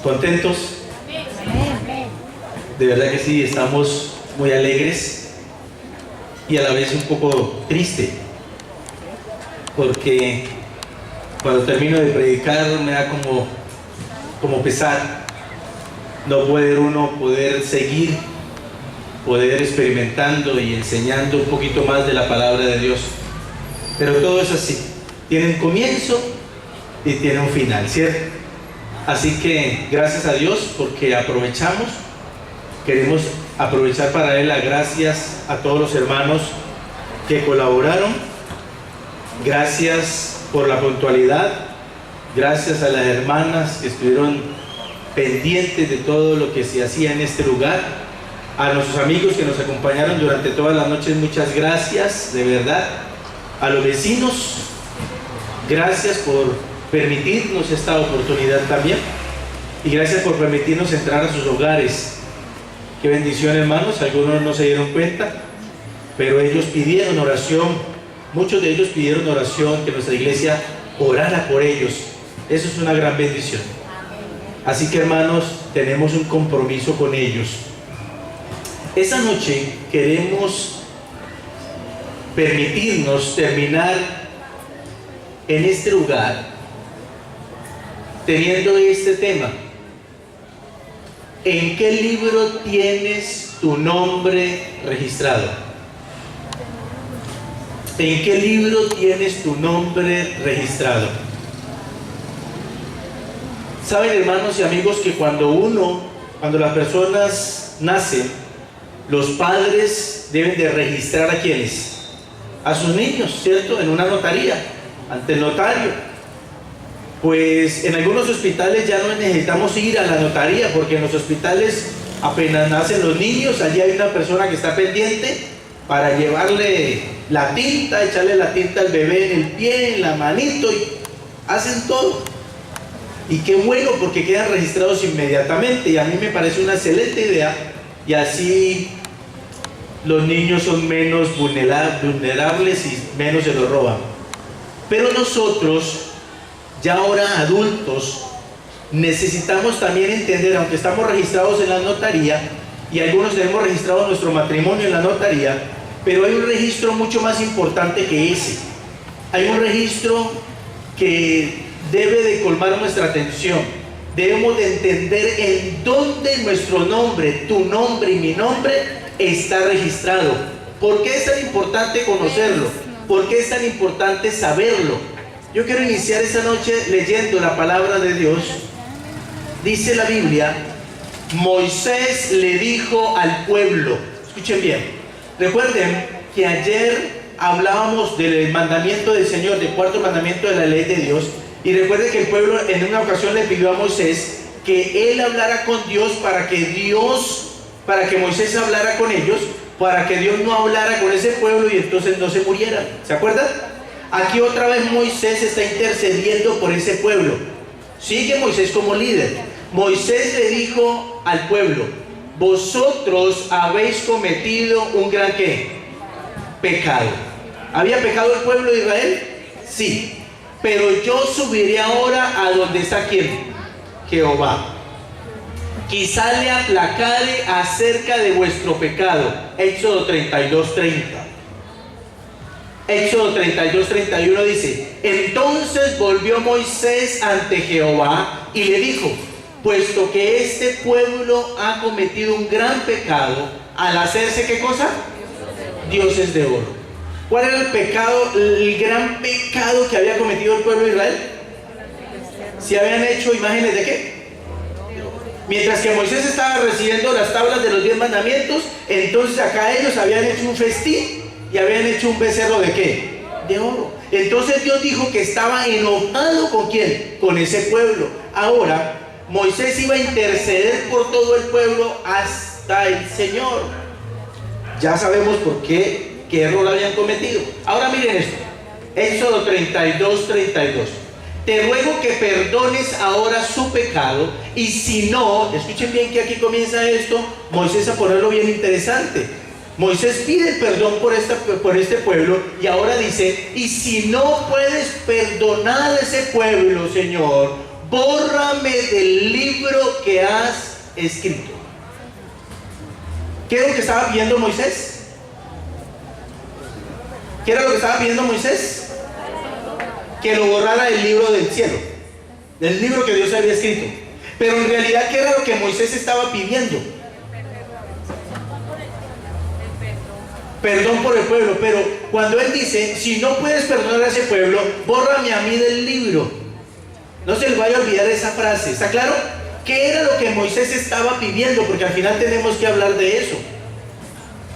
¿Contentos? De verdad que sí, estamos muy alegres y a la vez un poco triste, porque cuando termino de predicar me da como pesar no poder uno seguir, poder experimentando y enseñando un poquito más de la palabra de Dios. Pero todo es así, tiene un comienzo y tiene un final, ¿cierto? Así que gracias a Dios porque queremos aprovechar para darle las gracias a todos los hermanos que colaboraron. Gracias por la puntualidad, gracias a las hermanas que estuvieron pendientes de todo lo que se hacía en este lugar, a nuestros amigos que nos acompañaron durante todas las noches, muchas gracias, de verdad. A los vecinos, gracias por permitirnos esta oportunidad también, y gracias por permitirnos entrar a sus hogares. Qué bendición, hermanos. Algunos no se dieron cuenta, pero ellos pidieron oración, muchos de ellos pidieron oración, que nuestra iglesia orara por ellos. Eso es una gran bendición. Así que, hermanos, tenemos un compromiso con ellos. Esta noche queremos permitirnos terminar en este lugar teniendo este tema: ¿en qué libro tienes tu nombre registrado? ¿En qué libro tienes tu nombre registrado? Saben, hermanos y amigos, que cuando las personas nacen, los padres deben de registrar a quienes, a sus niños, ¿cierto? En una notaría, ante el notario. Pues en algunos hospitales ya no necesitamos ir a la notaría, porque en los hospitales apenas nacen los niños, allí hay una persona que está pendiente para llevarle la tinta, echarle la tinta al bebé en el pie, en la manito, y hacen todo. Y qué bueno, porque quedan registrados inmediatamente, y a mí me parece una excelente idea, y así los niños son menos vulnerables y menos se los roban. Pero nosotros, ya ahora adultos, necesitamos también entender, aunque estamos registrados en la notaría, y algunos tenemos registrado nuestro matrimonio en la notaría, pero hay un registro mucho más importante que ese. Hay un registro que debe de colmar nuestra atención. Debemos de entender en dónde nuestro nombre, tu nombre y mi nombre está registrado. ¿Por qué es tan importante conocerlo? ¿Por qué es tan importante saberlo? Yo quiero iniciar esta noche leyendo la palabra de Dios. Dice la Biblia: Moisés le dijo al pueblo. Escuchen bien. Recuerden que ayer hablábamos del mandamiento del Señor, del cuarto mandamiento de la ley de Dios. Y recuerden que el pueblo en una ocasión le pidió a Moisés que él hablara con Dios para que Moisés hablara con ellos, para que Dios no hablara con ese pueblo y entonces no se murieran. ¿Se acuerdan? Aquí otra vez Moisés está intercediendo por ese pueblo. Sigue Moisés como líder. Moisés le dijo al pueblo: vosotros habéis cometido un gran ¿qué? Pecado. ¿Había pecado el pueblo de Israel? Sí. Pero yo subiré ahora a donde está ¿quién? Jehová. Quizá le aplacare acerca de vuestro pecado. Éxodo 32:30. Éxodo 32:31 dice: entonces volvió Moisés ante Jehová y le dijo: puesto que este pueblo ha cometido un gran pecado al hacerse ¿qué cosa? Dioses de oro. ¿Cuál era el pecado, el gran pecado que había cometido el pueblo de Israel? ¿Si habían hecho imágenes de qué? Mientras que Moisés estaba recibiendo las tablas de los 10 mandamientos, entonces acá ellos habían hecho un festín y habían hecho un becerro ¿de qué? De oro. Entonces Dios dijo que estaba enojado ¿con quién? Con ese pueblo. Ahora Moisés iba a interceder por todo el pueblo hasta el Señor. Ya sabemos por qué error habían cometido. Ahora miren esto. Éxodo 32:32. Te ruego que perdones ahora su pecado, y si no, escuchen bien que aquí comienza esto, Moisés, a ponerlo bien interesante. Moisés pide perdón por este pueblo, y ahora dice: y si no puedes perdonar a ese pueblo, Señor, bórrame del libro que has escrito. ¿Qué es lo que estaba pidiendo Moisés? ¿Qué era lo que estaba pidiendo Moisés? Que lo borrara del libro del cielo, del libro que Dios había escrito. Pero en realidad, ¿qué era lo que Moisés estaba pidiendo? Perdón por el pueblo. Pero cuando él dice, si no puedes perdonar a ese pueblo, bórrame a mí del libro, no se les vaya a olvidar esa frase. ¿Está claro? ¿Qué era lo que Moisés estaba pidiendo? Porque al final tenemos que hablar de eso.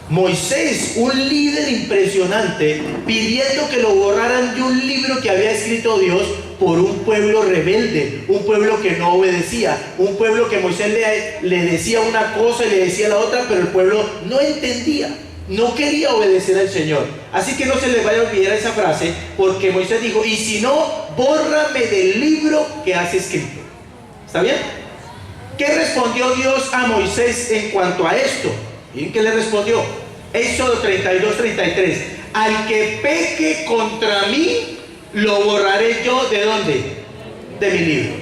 Moisés, un líder impresionante, pidiendo que lo borraran de un libro que había escrito Dios por un pueblo rebelde, un pueblo que no obedecía, un pueblo que Moisés le decía una cosa y le decía la otra, pero el pueblo no entendía, no quería obedecer al Señor. Así que no se les vaya a olvidar esa frase, porque Moisés dijo, y si no, bórrame del libro que has escrito. ¿Está bien? ¿Qué respondió Dios a Moisés en cuanto a esto? ¿Y qué le respondió? Éxodo 32, 33. Al que peque contra mí, lo borraré yo, ¿de dónde? De mi libro.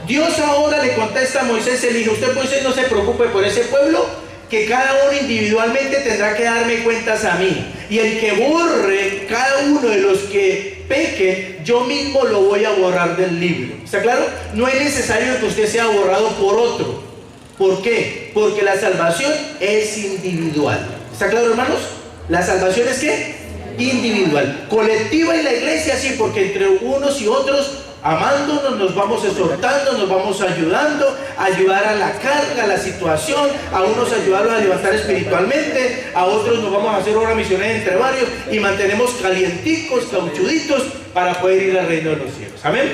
Dios ahora le contesta a Moisés, le dijo, usted Moisés no se preocupe por ese pueblo, que cada uno individualmente tendrá que darme cuentas a mí. Y el que borre cada uno de los que pequen, yo mismo lo voy a borrar del libro. ¿Está claro? No es necesario que usted sea borrado por otro. ¿Por qué? Porque la salvación es individual. ¿Está claro, hermanos? La salvación es ¿qué? Individual. Colectiva en la iglesia sí, porque entre unos y otros, amándonos, nos vamos exhortando, nos vamos ayudando, ayudar a la carga, a la situación, a unos ayudarlos a levantar espiritualmente, a otros nos vamos a hacer obra misionera entre varios y mantenemos calienticos, cauchuditos para poder ir al reino de los cielos. Amén.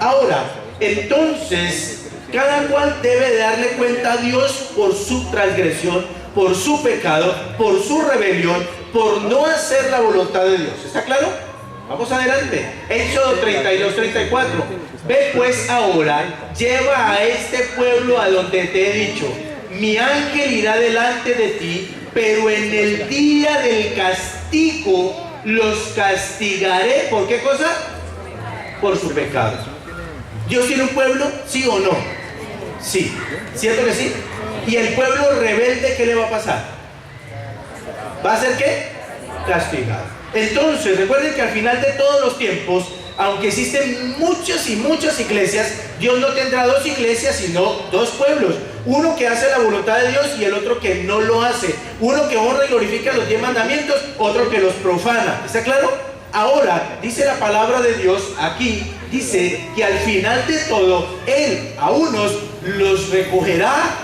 Ahora, entonces, cada cual debe de darle cuenta a Dios por su transgresión, por su pecado, por su rebelión, por no hacer la voluntad de Dios. ¿Está claro? Vamos adelante. Éxodo 32, 34. Ve pues ahora, lleva a este pueblo a donde te he dicho. Mi ángel irá delante de ti, pero en el día del castigo los castigaré. ¿Por qué cosa? Por su pecado. ¿Dios tiene un pueblo? ¿Sí o no? Sí. ¿Cierto que sí? ¿Y el pueblo rebelde qué le va a pasar? ¿Va a ser qué? Castigado. Entonces, recuerden que al final de todos los tiempos, aunque existen muchas y muchas iglesias, Dios no tendrá dos iglesias, sino dos pueblos. Uno que hace la voluntad de Dios y el otro que no lo hace. Uno que honra y glorifica los 10 mandamientos, otro que los profana. ¿Está claro? Ahora, dice la palabra de Dios aquí, dice que al final de todo, Él a unos los recogerá,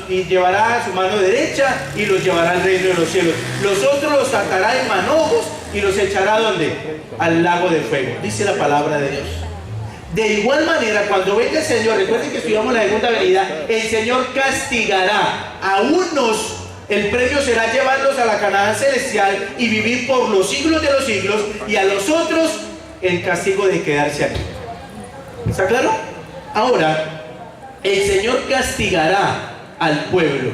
y llevará a su mano derecha y los llevará al reino de los cielos. Los otros los atará en manojos y los echará ¿a dónde? Al lago de fuego, dice la palabra de Dios. De igual manera, cuando venga el Señor, recuerden que estudiamos la segunda venida, el Señor castigará a unos. El premio será llevarlos a la Canaán celestial y vivir por los siglos de los siglos, y a los otros el castigo de quedarse aquí. ¿Está claro? Ahora, el Señor castigará al pueblo.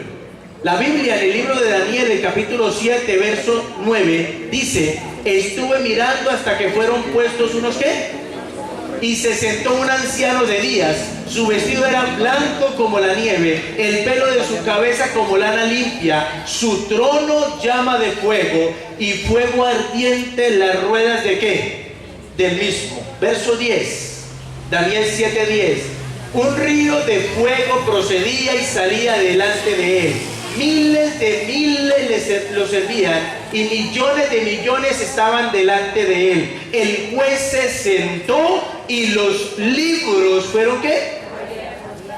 La Biblia en el libro de Daniel, el capítulo 7, verso 9, dice: estuve mirando hasta que fueron puestos unos ¿qué? Y se sentó un anciano de días, su vestido era blanco como la nieve, el pelo de su cabeza como lana limpia, su trono llama de fuego y fuego ardiente en las ruedas de ¿qué? Del mismo. Verso 10, Daniel 7:10. Un río de fuego procedía y salía delante de él. Miles de miles lo servían y millones de millones estaban delante de él. El juez se sentó y los libros fueron ¿qué?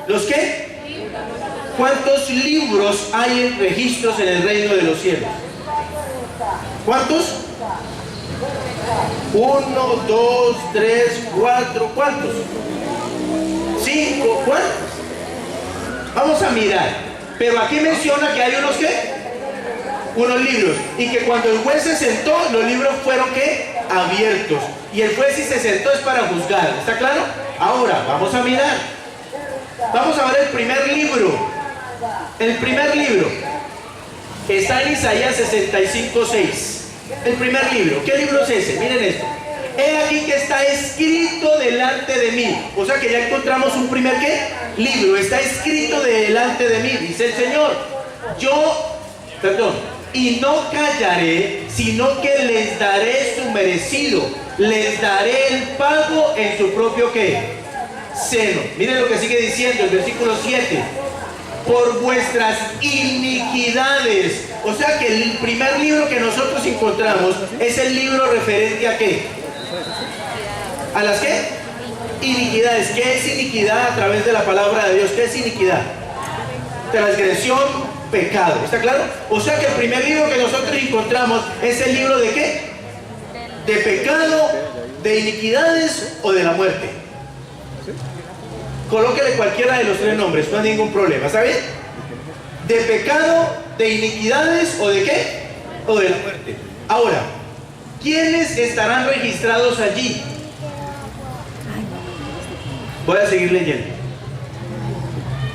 ¿Los qué? ¿Cuántos libros hay en registros en el reino de los cielos? ¿Cuántos? 1, 2, 3, 4, ¿cuántos? 5, ¿cuántos? Vamos a mirar. Pero aquí menciona que hay unos ¿qué? Unos libros. Y que cuando el juez se sentó, los libros fueron ¿qué? Abiertos. Y el juez si se sentó es para juzgar. ¿Está claro? Ahora, vamos a mirar. Vamos a ver el primer libro. El primer libro está en Isaías 65:6. El primer libro. ¿Qué libro es ese? Miren esto. He aquí que está escrito delante de mí. O sea que ya encontramos un primer ¿qué? Libro. Está escrito delante de mí, dice el Señor. Y no callaré, sino que les daré su merecido. Les daré el pago en su propio ¿qué? Seno. Miren lo que sigue diciendo el versículo 7. Por vuestras iniquidades. O sea que el primer libro que nosotros encontramos es el libro referente a ¿qué? ¿A las qué? Iniquidades. ¿Qué es iniquidad a través de la palabra de Dios? ¿Qué es iniquidad? Transgresión, pecado. ¿Está claro? O sea que el primer libro que nosotros encontramos es el libro de ¿qué? De pecado, de iniquidades o de la muerte. Colóquele cualquiera de los tres nombres, no hay ningún problema, ¿está bien? De pecado, de iniquidades o de qué? O de la muerte. Ahora, ¿quiénes estarán registrados allí? Voy a seguir leyendo.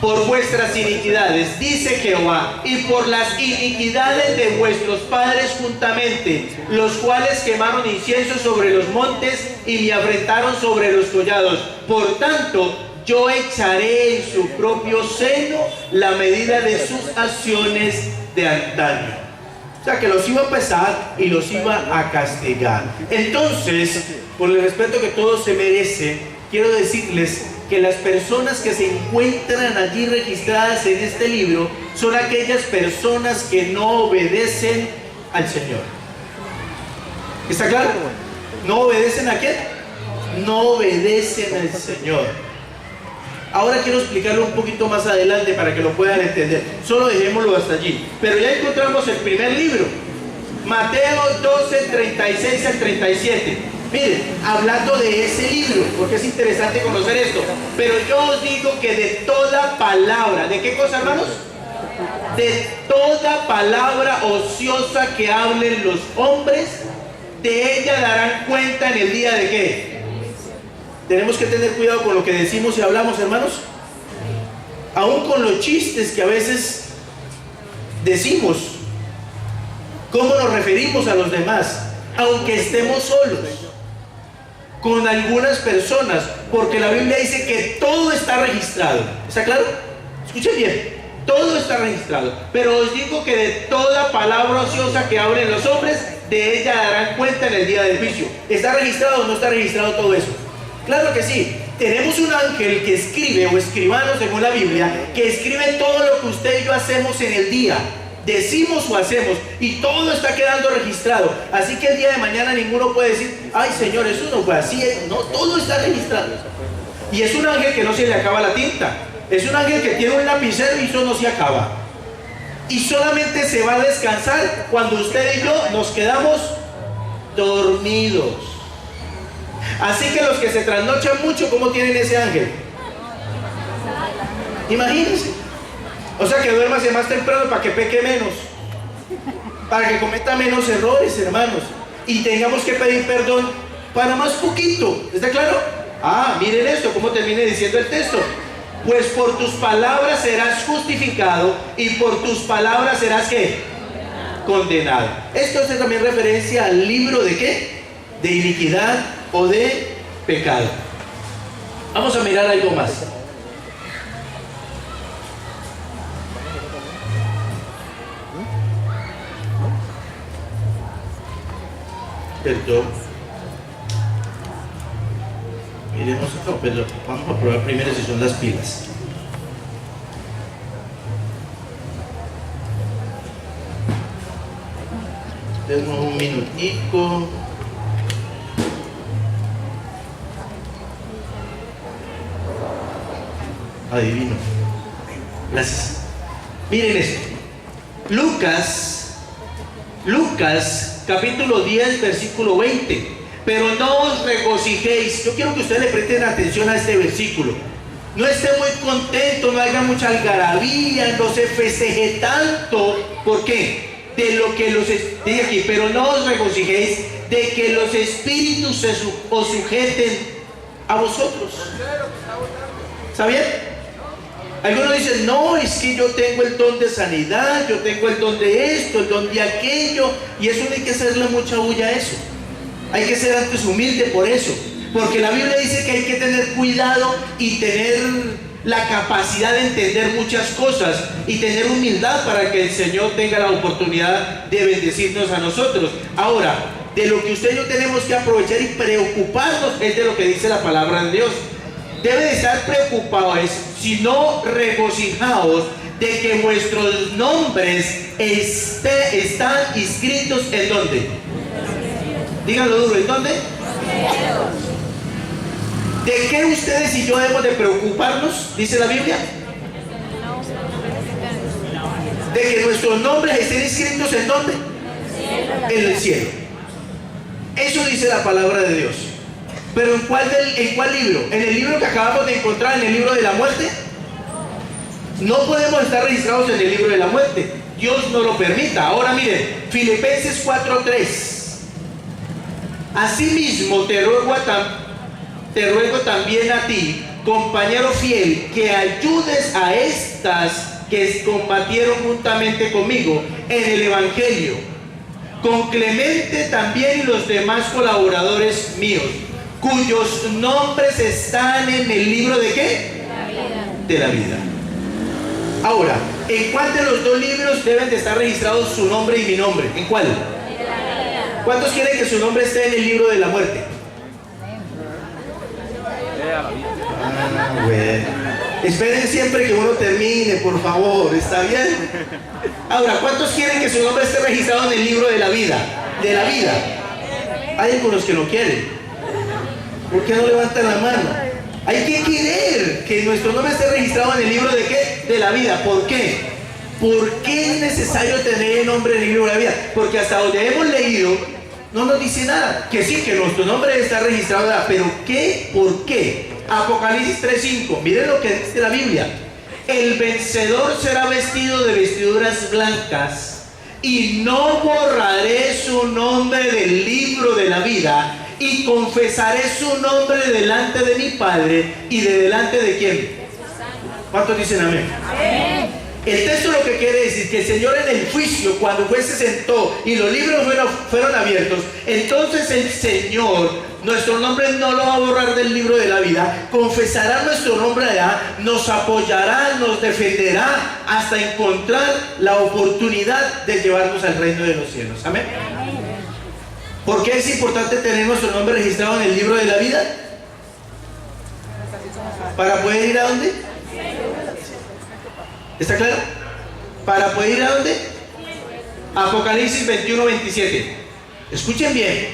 Por vuestras iniquidades, dice Jehová, y por las iniquidades de vuestros padres juntamente, los cuales quemaron incienso sobre los montes y me afrentaron sobre los collados. Por tanto, yo echaré en su propio seno la medida de sus acciones de antaño. O sea que los iba a pesar y los iba a castigar. Entonces, por el respeto que todos se merecen, quiero decirles que las personas que se encuentran allí registradas en este libro son aquellas personas que no obedecen al Señor. ¿Está claro? ¿No obedecen a quién? No obedecen al Señor. Ahora quiero explicarlo un poquito más adelante para que lo puedan entender. Solo dejémoslo hasta allí. Pero ya encontramos el primer libro. Mateo 12, 36 al 37. Miren, hablando de ese libro, porque es interesante conocer esto. Pero yo os digo que de toda palabra, ¿de qué cosa, hermanos? De toda palabra ociosa que hablen los hombres, de ella darán cuenta en el día de ¿qué? Tenemos que tener cuidado con lo que decimos y hablamos, hermanos. Aún con los chistes que a veces decimos, cómo nos referimos a los demás, aunque estemos solos, con algunas personas, porque la Biblia dice que todo está registrado. ¿Está claro? Escuchen bien, todo está registrado. Pero os digo que de toda palabra ociosa que hablen los hombres, de ella darán cuenta en el día del juicio. ¿Está registrado o no está registrado todo eso? Claro que sí. Tenemos un ángel que escribe, o escribano según la Biblia, que escribe todo lo que usted y yo hacemos en el día, decimos o hacemos, y todo está quedando registrado. Así que el día de mañana ninguno puede decir, ay Señor, eso no fue así. No, todo está registrado. Y es un ángel que no se le acaba la tinta. Es un ángel que tiene un lapicero y eso no se acaba. Y solamente se va a descansar cuando usted y yo nos quedamos dormidos. Así que los que se trasnochan mucho, ¿cómo tienen ese ángel? Imagínense. O sea que duérmase más temprano para que peque menos, para que cometa menos errores, hermanos, y tengamos que pedir perdón para más poquito. ¿Está claro? Ah, miren esto, cómo termina diciendo el texto. Pues por tus palabras serás justificado y por tus palabras serás ¿qué? Condenado. Esto hace también referencia al libro de ¿qué? De iniquidad o de pecado. Vamos a mirar algo más. Perdón. Miremos, no, perdón. Vamos a probar primero si son las pilas. Denos un minutico. Adivino. Gracias. Miren esto. Lucas capítulo 10 versículo 20. Pero no os regocijéis. Yo quiero que ustedes le presten atención a este versículo. No esté muy contento, no haga mucha algarabía, no se festeje tanto. ¿Por qué? De lo que dice aquí, pero no os regocijéis de que los espíritus os sujeten a vosotros. ¿Está bien? Algunos dicen, no, es que yo tengo el don de sanidad, yo tengo el don de esto, el don de aquello, y eso no hay que hacerle mucha bulla a eso. Hay que ser antes humilde por eso, porque la Biblia dice que hay que tener cuidado y tener la capacidad de entender muchas cosas y tener humildad para que el Señor tenga la oportunidad de bendecirnos a nosotros. Ahora, de lo que usted y yo tenemos que aprovechar y preocuparnos es de lo que dice la palabra de Dios. Debe de estar preocupados, sino regocijaos de que vuestros nombres están inscritos ¿en dónde? Díganlo duro, ¿en dónde? ¿De qué ustedes y yo debemos de preocuparnos? Dice la Biblia. De que nuestros nombres estén inscritos ¿en dónde? En el cielo. Eso dice la palabra de Dios. Pero ¿en cuál libro? ¿En el libro que acabamos de encontrar, en el libro de la muerte? No podemos estar registrados en el libro de la muerte. Dios no lo permita. Ahora miren, Filipenses 4:3. Asimismo te ruego también a ti, compañero fiel, que ayudes a estas que combatieron juntamente conmigo en el Evangelio, con Clemente también y los demás colaboradores míos, cuyos nombres están en el libro ¿de qué? De la vida. Ahora, ¿en cuál de los dos libros deben de estar registrados su nombre y mi nombre? ¿En cuál? ¿Cuántos quieren que su nombre esté en el libro de la muerte? Bueno. Esperen siempre que uno termine, por favor, ¿está bien? Ahora, ¿cuántos quieren que su nombre esté registrado en el libro de la vida? De la vida. Hay algunos que no quieren. ¿Por qué no levantan la mano? Hay que querer que nuestro nombre esté registrado en el libro ¿de qué? De la vida. ¿Por qué? ¿Por qué es necesario tener el nombre en el libro de la vida? Porque hasta donde hemos leído no nos dice nada. Que sí, que nuestro nombre está registrado, pero ¿qué? ¿Por qué? Apocalipsis 3:5. Miren lo que dice la Biblia. El vencedor será vestido de vestiduras blancas y no borraré su nombre del libro de la vida y confesaré su nombre delante de mi Padre y delante de ¿quién? ¿Cuántos dicen amén? Amén. El texto lo que quiere decir que el Señor en el juicio, cuando el juez se sentó y los libros fueron abiertos, entonces el Señor, nuestro nombre no lo va a borrar del libro de la vida, confesará nuestro nombre allá, nos apoyará, nos defenderá hasta encontrar la oportunidad de llevarnos al reino de los cielos. Amén. ¿Por qué es importante tener nuestro nombre registrado en el libro de la vida? ¿Para poder ir a dónde? ¿Está claro? ¿Para poder ir a dónde? Apocalipsis 21:27. Escuchen bien.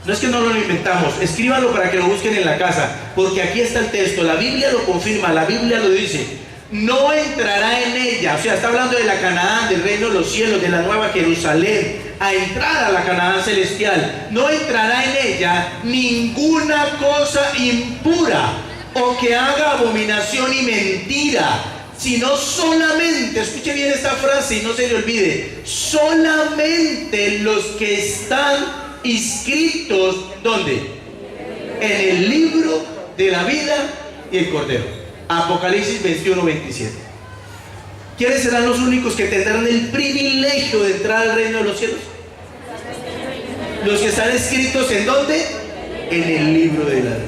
No es que no lo inventamos. Escríbanlo para que lo busquen en la casa. Porque aquí está el texto. La Biblia lo confirma. La Biblia lo dice. No entrará en ella. O sea, está hablando de la Canaán, del reino de los cielos, de la nueva Jerusalén. A entrar a la Canaán celestial. No entrará en ella ninguna cosa impura o que haga abominación y mentira, sino solamente, escuche bien esta frase y no se le olvide, solamente los que están inscritos, ¿dónde? En el libro de la vida y el Cordero. Apocalipsis 21:27. ¿Quiénes serán los únicos que tendrán el privilegio de entrar al reino de los cielos? Los que están escritos ¿en dónde? En el libro de la vida.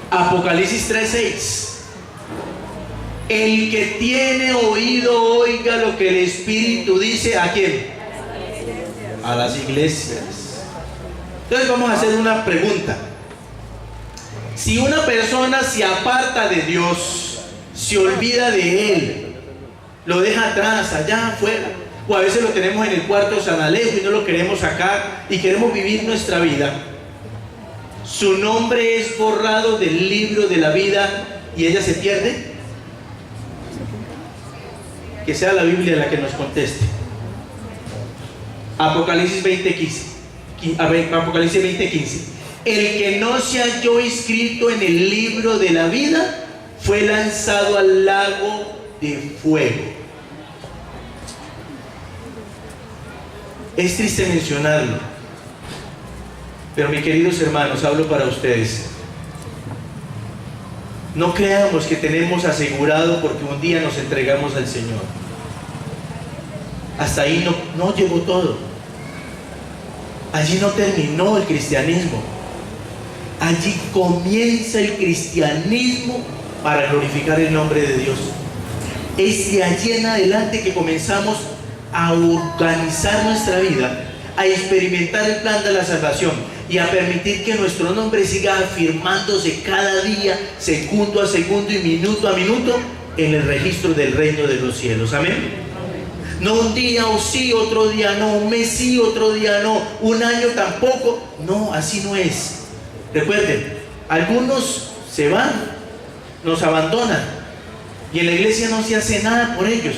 Apocalipsis 3:6. El que tiene oído oiga lo que el Espíritu dice. ¿A quién? A las iglesias. Entonces vamos a hacer una pregunta. Si una persona se aparta de Dios, se olvida de Él, lo deja atrás, allá afuera, o a veces lo tenemos en el cuarto San Alejo y no lo queremos sacar y queremos vivir nuestra vida, su nombre es borrado del libro de la vida y ella se pierde. Que sea la Biblia la que nos conteste. Apocalipsis 20:15. El que no se halló inscrito en el libro de la vida fue lanzado al lago de fuego. Es triste mencionarlo, pero mis queridos hermanos, hablo para ustedes. No creamos que tenemos asegurado porque un día nos entregamos al Señor. hasta ahí no llegó todo. Allí no terminó el cristianismo. Allí comienza el cristianismo para glorificar el nombre de Dios. Es de allí en adelante que comenzamos a organizar nuestra vida, a experimentar el plan de la salvación y a permitir que nuestro nombre siga afirmándose cada día, segundo a segundo y minuto a minuto en el registro del reino de los cielos. Amén. No un día o sí, otro día no, un mes sí, otro día no, un año tampoco. No, así no es. Recuerden, algunos se van, nos abandonan y en la iglesia no se hace nada por ellos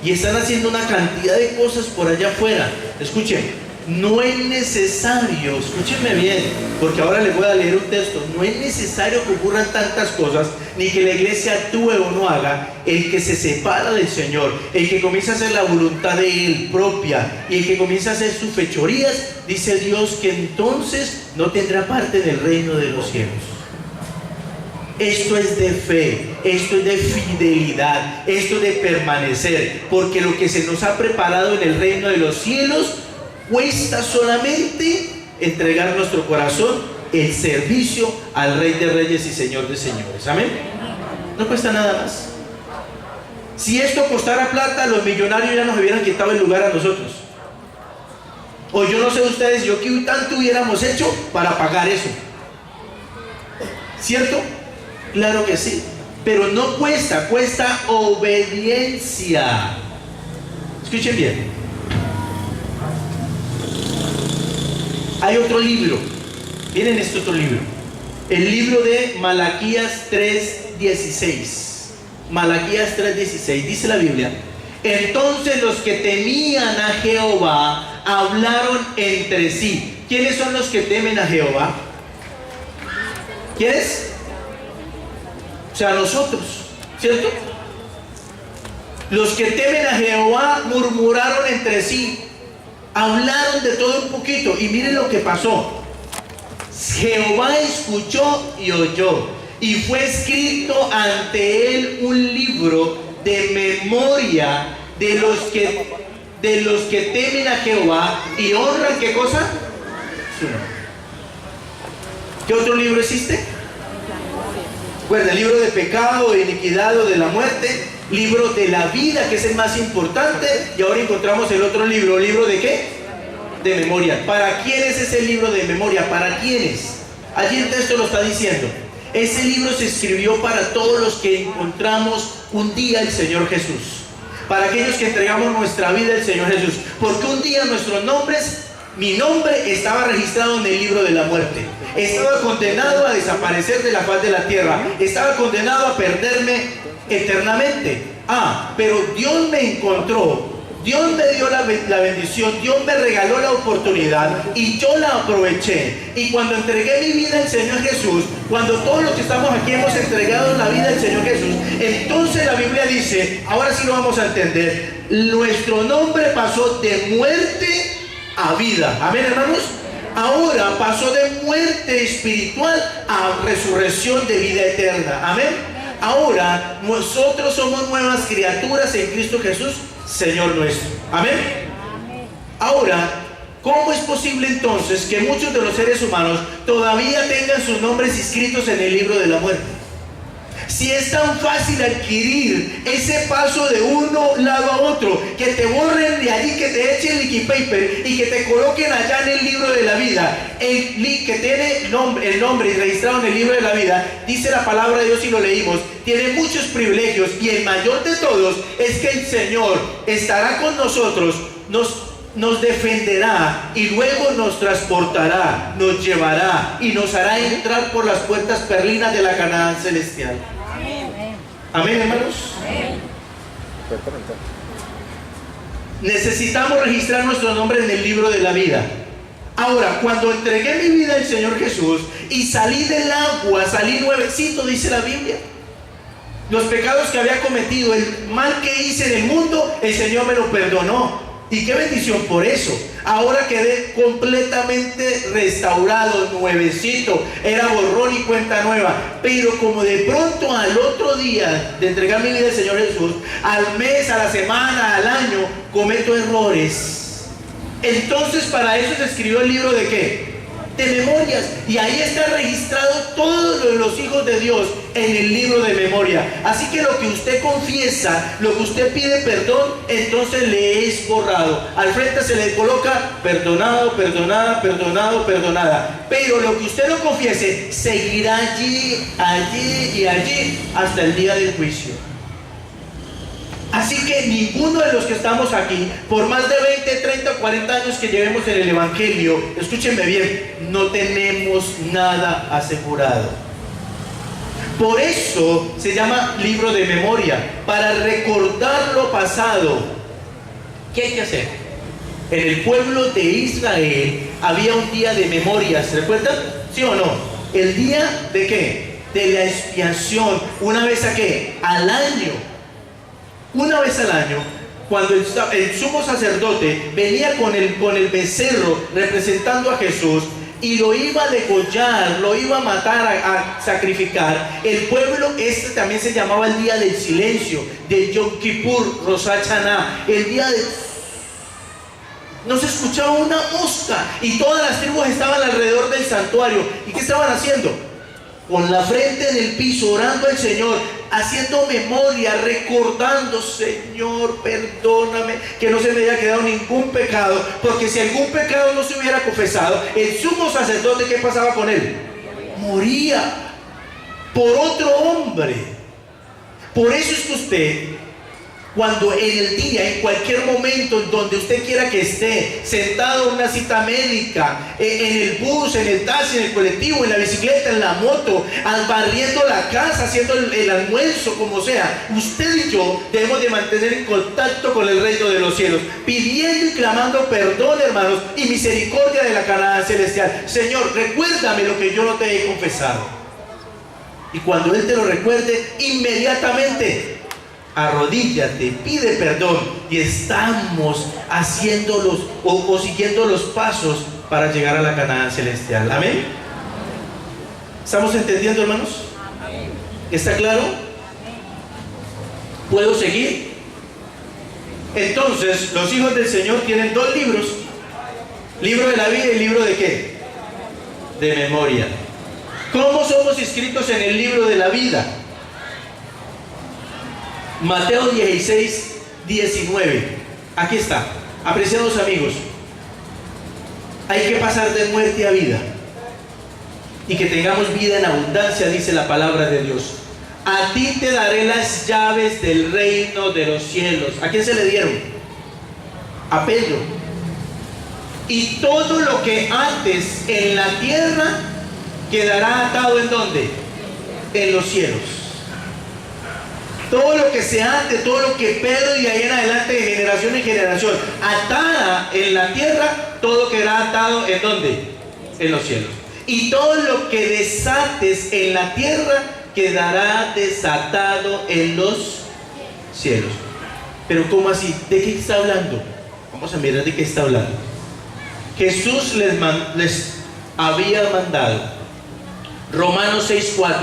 y están haciendo una cantidad de cosas por allá afuera. Escuchen, no es necesario, escúchenme bien, porque ahora les voy a leer un texto. No es necesario que ocurran tantas cosas, ni que la iglesia actúe o no haga. El que se separa del Señor, el que comienza a hacer la voluntad de Él propia y el que comienza a hacer sus fechorías, dice Dios que entonces no tendrá parte del reino de los cielos. Esto es de fe, esto es de fidelidad, esto es de permanecer, porque lo que se nos ha preparado en el reino de los cielos cuesta solamente entregar nuestro corazón en servicio al Rey de Reyes y Señor de Señores. Amén. No cuesta nada más. Si esto costara plata, los millonarios ya nos hubieran quitado el lugar a nosotros. O yo no sé ustedes, yo que tanto hubiéramos hecho para pagar eso. ¿Cierto? Claro que sí. Pero no cuesta, cuesta obediencia. Escuchen bien. Hay otro libro, miren este otro libro, el libro de Malaquías 3:16. Malaquías 3:16, dice la Biblia: entonces los que temían a Jehová hablaron entre sí. ¿Quiénes son los que temen a Jehová? ¿Quiénes? O sea, nosotros, ¿cierto? Los que temen a Jehová murmuraron entre sí. Hablaron de todo un poquito y miren lo que pasó. Jehová escuchó y oyó, y fue escrito ante él un libro de memoria de los que temen a Jehová y honran, ¿qué cosa? Su nombre. ¿Qué otro libro existe? Pues el libro de pecado, de iniquidad o de la muerte, libro de la vida, que es el más importante, y ahora encontramos el otro libro. ¿Libro de qué? De memoria. ¿Para quién es ese libro de memoria? ¿Para quiénes? Allí el texto lo está diciendo. Ese libro se escribió para todos los que encontramos un día el Señor Jesús, para aquellos que entregamos nuestra vida al Señor Jesús, porque un día nuestros nombres, mi nombre estaba registrado en el libro de la muerte. Estaba condenado a desaparecer de la faz de la tierra. Estaba condenado a perderme eternamente. Pero Dios me encontró. Dios me dio la bendición. Dios me regaló la oportunidad y yo la aproveché. Y cuando entregué mi vida al Señor Jesús, cuando todos los que estamos aquí hemos entregado la vida al Señor Jesús, entonces la Biblia dice, ahora sí lo vamos a entender, nuestro nombre pasó de muerte a vida. Amén, hermanos. Ahora pasó de muerte espiritual a resurrección de vida eterna. Amén. Ahora nosotros somos nuevas criaturas en Cristo Jesús, Señor nuestro. Amén. Ahora, ¿cómo es posible entonces que muchos de los seres humanos todavía tengan sus nombres inscritos en el libro de la muerte? Si es tan fácil adquirir ese paso de uno lado a otro, que te borren de allí, que te echen liqui paper y que te coloquen allá en el libro de la vida, que tiene el nombre registrado en el libro de la vida, dice la palabra de Dios y lo leímos, tiene muchos privilegios, y el mayor de todos es que el Señor estará con nosotros, nos defenderá y luego nos transportará, nos llevará y nos hará entrar por las puertas perlinas de la Canaán celestial. Amén, hermanos. Amén. Necesitamos registrar nuestro nombre en el libro de la vida. Ahora, cuando entregué mi vida al Señor Jesús y salí del agua, salí nuevecito, dice la Biblia. Los pecados que había cometido, el mal que hice en el mundo, el Señor me lo perdonó. Y qué bendición por eso. Ahora quedé completamente restaurado, nuevecito. Era borrón y cuenta nueva. Pero como de pronto al otro día de entregar mi vida al Señor Jesús, al mes, a la semana, al año, cometo errores. Entonces para eso se escribió el libro de ¿qué? De memorias, y ahí está registrado todo lo de los hijos de Dios en el libro de memoria. Así que lo que usted confiesa, lo que usted pide perdón, entonces le es borrado. Al frente se le coloca perdonado, perdonada, perdonado, perdonada. Pero lo que usted no confiese seguirá allí, allí y allí hasta el día del juicio. Así que ninguno de los que estamos aquí, por más de 20, 30, 40 años que llevemos en el Evangelio, escúchenme bien, no tenemos nada asegurado. Por eso se llama libro de memoria, para recordar lo pasado. ¿Qué hay que hacer? En el pueblo de Israel había un día de memorias, ¿recuerdan? ¿Sí o no? ¿El día de qué? De la expiación. ¿Una vez a qué? Al año. Una vez al año, cuando el sumo sacerdote venía con el becerro representando a Jesús y lo iba a degollar, lo iba a matar, a sacrificar, el pueblo, también se llamaba el día del silencio, de Yom Kippur, Rosh Hashanah, el día de... No se escuchaba una mosca y todas las tribus estaban alrededor del santuario. ¿Y qué estaban haciendo? Con la frente en el piso, orando al Señor, haciendo memoria, recordando: Señor, perdóname, que no se me haya quedado ningún pecado, porque si algún pecado no se hubiera confesado, el sumo sacerdote, ¿qué pasaba con él? Moría por otro hombre. Por eso es que usted, cuando en el día, en cualquier momento, en donde usted quiera que esté, sentado en una cita médica, en el bus, en el taxi, en el colectivo, en la bicicleta, en la moto, barriendo la casa, haciendo el almuerzo, como sea, usted y yo debemos de mantener en contacto con el reino de los cielos, pidiendo y clamando perdón, hermanos, y misericordia de la Canaán celestial. Señor, recuérdame lo que yo no te he confesado. Y cuando Él te lo recuerde, inmediatamente arrodíllate, pide perdón, y estamos haciendo o siguiendo los pasos para llegar a la Canaán celestial. Amén. ¿Estamos entendiendo, hermanos? ¿Está claro? ¿Puedo seguir? Entonces, los hijos del Señor tienen dos libros: libro de la vida y libro de ¿qué? De memoria. ¿Cómo somos inscritos en el libro de la vida? Mateo 16, 19. Aquí está. Apreciados amigos, hay que pasar de muerte a vida y que tengamos vida en abundancia, dice la palabra de Dios. A ti te daré las llaves del reino de los cielos. ¿A quién se le dieron? A Pedro. Y todo lo que ates en la tierra quedará atado ¿en dónde? En los cielos. Todo lo que se ate, todo lo que Pedro y ahí en adelante, de generación en generación, atada en la tierra, todo quedará atado ¿en dónde? En los cielos. Y todo lo que desates en la tierra quedará desatado en los cielos. Pero ¿cómo así? ¿De qué está hablando? Vamos a mirar de qué está hablando. Jesús les había mandado, Romanos 6:4,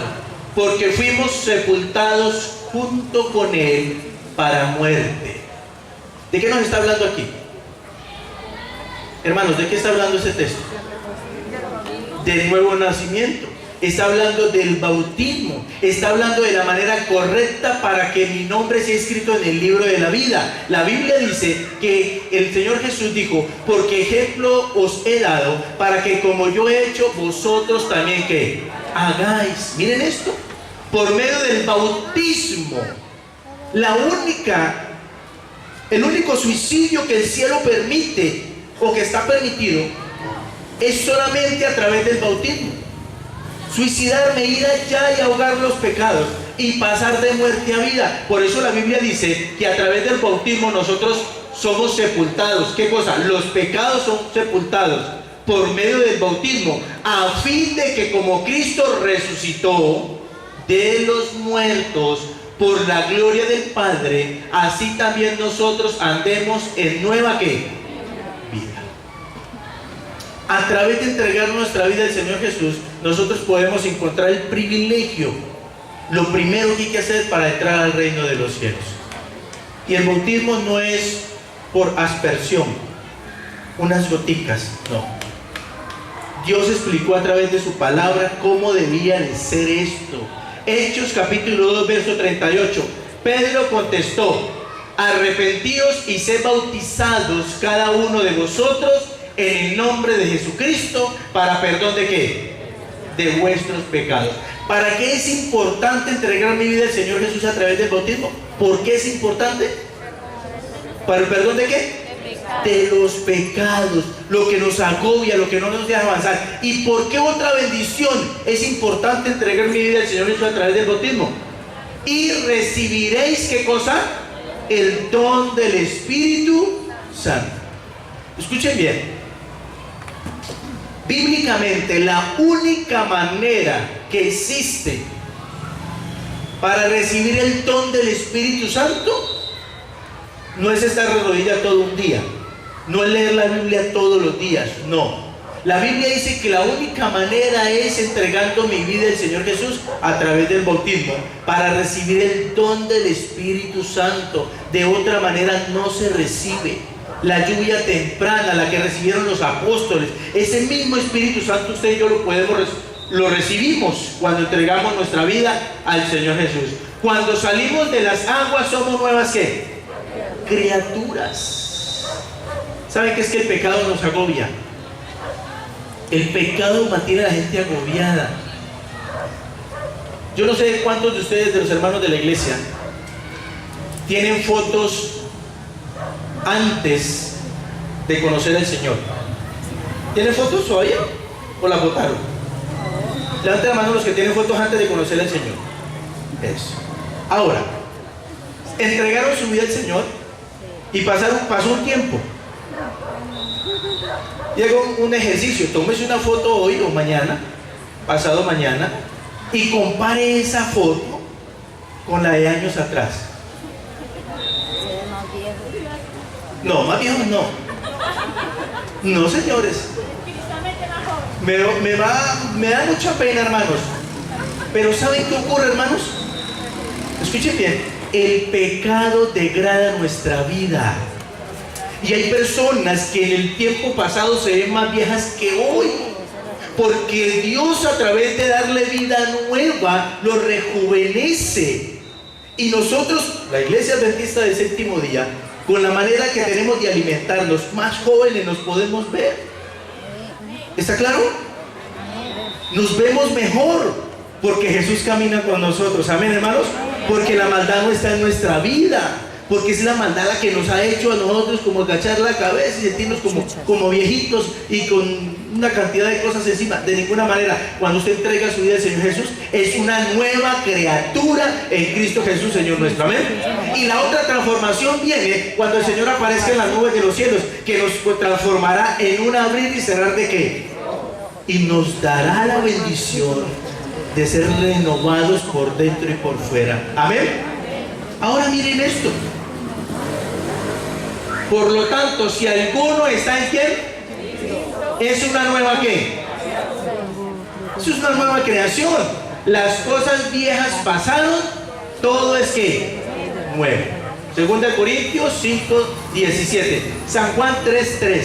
porque fuimos sepultados junto con Él para muerte. ¿De qué nos está hablando aquí? Hermanos, ¿de qué está hablando ese texto? Del nuevo nacimiento. Está hablando del bautismo. Está hablando de la manera correcta para que mi nombre sea escrito en el libro de la vida. La Biblia dice que el Señor Jesús dijo: porque ejemplo os he dado, para que como yo he hecho, vosotros también ¿qué? Hagáis. Miren esto. Por medio del bautismo, el único suicidio que el cielo permite o que está permitido es solamente a través del bautismo. Suicidarme, ir allá y ahogar los pecados y pasar de muerte a vida. Por eso la Biblia dice que a través del bautismo nosotros somos sepultados. ¿Qué cosa? Los pecados son sepultados por medio del bautismo, a fin de que como Cristo resucitó de los muertos por la gloria del Padre, así también nosotros andemos en nueva ¿qué? Vida. A través de entregar nuestra vida al Señor Jesús, nosotros podemos encontrar el privilegio, lo primero que hay que hacer para entrar al reino de los cielos. Y el bautismo no es por aspersión, unas goticas, no. Dios explicó a través de su palabra cómo debía de ser esto. Hechos capítulo 2, verso 38. Pedro contestó: arrepentíos y sed bautizados cada uno de vosotros en el nombre de Jesucristo para perdón de ¿qué? De vuestros pecados. ¿Para qué es importante entregar mi vida al Señor Jesús a través del bautismo? ¿Por qué es importante? ¿Para el perdón de qué? De los pecados, lo que nos agobia, lo que no nos deja avanzar. ¿Y por qué otra bendición es importante entregar mi vida al Señor Jesús a través del bautismo? Y recibiréis ¿qué cosa? El don del Espíritu Santo. Escuchen bien. Bíblicamente, la única manera que existe para recibir el don del Espíritu Santo no es estar de rodillas todo un día, no es leer la Biblia todos los días, no. La Biblia dice que la única manera es entregando mi vida al Señor Jesús a través del bautismo para recibir el don del Espíritu Santo. De otra manera no se recibe. La lluvia temprana, la que recibieron los apóstoles, ese mismo Espíritu Santo usted y yo lo recibimos cuando entregamos nuestra vida al Señor Jesús. Cuando salimos de las aguas somos nuevas ¿qué? Criaturas. ¿Saben qué es que el pecado nos agobia? El pecado mantiene a la gente agobiada. Yo no sé cuántos de ustedes, de los hermanos de la iglesia, tienen fotos antes de conocer al Señor. ¿Tienen fotos todavía? ¿O las botaron? Levanten la mano los que tienen fotos antes de conocer al Señor. Eso. Ahora, entregaron su vida al Señor y pasó un tiempo. Llegó un ejercicio, tómese una foto hoy o mañana, pasado mañana, y compare esa foto con la de años atrás. No, más viejos no. No, señores. Me da mucha pena, hermanos. Pero ¿saben qué ocurre, hermanos? Escuchen bien. El pecado degrada nuestra vida. Y hay personas que en el tiempo pasado se ven más viejas que hoy, porque Dios, a través de darle vida nueva, lo rejuvenece. Y nosotros, la Iglesia Adventista del Séptimo Día, con la manera que tenemos de alimentarnos, más jóvenes nos podemos ver. ¿Está claro? Nos vemos mejor porque Jesús camina con nosotros. Amén, hermanos. Porque la maldad no está en nuestra vida, porque es la maldad la que nos ha hecho a nosotros como agachar la cabeza y sentirnos como viejitos y con una cantidad de cosas encima. De ninguna manera. Cuando usted entrega su vida al Señor Jesús, es una nueva criatura en Cristo Jesús, Señor nuestro. Amén. Y la otra transformación viene cuando el Señor aparezca en las nubes de los cielos, que nos transformará en un abrir y cerrar de ¿qué? Y nos dará la bendición de ser renovados por dentro y por fuera. Amén. Ahora miren esto. Por lo tanto, si alguno está en ¿quién? Es una nueva ¿qué? Eso es una nueva creación. Las cosas viejas pasaron, todo es ¿qué? Nuevo. 2 Corintios 5:17. San Juan 3:3.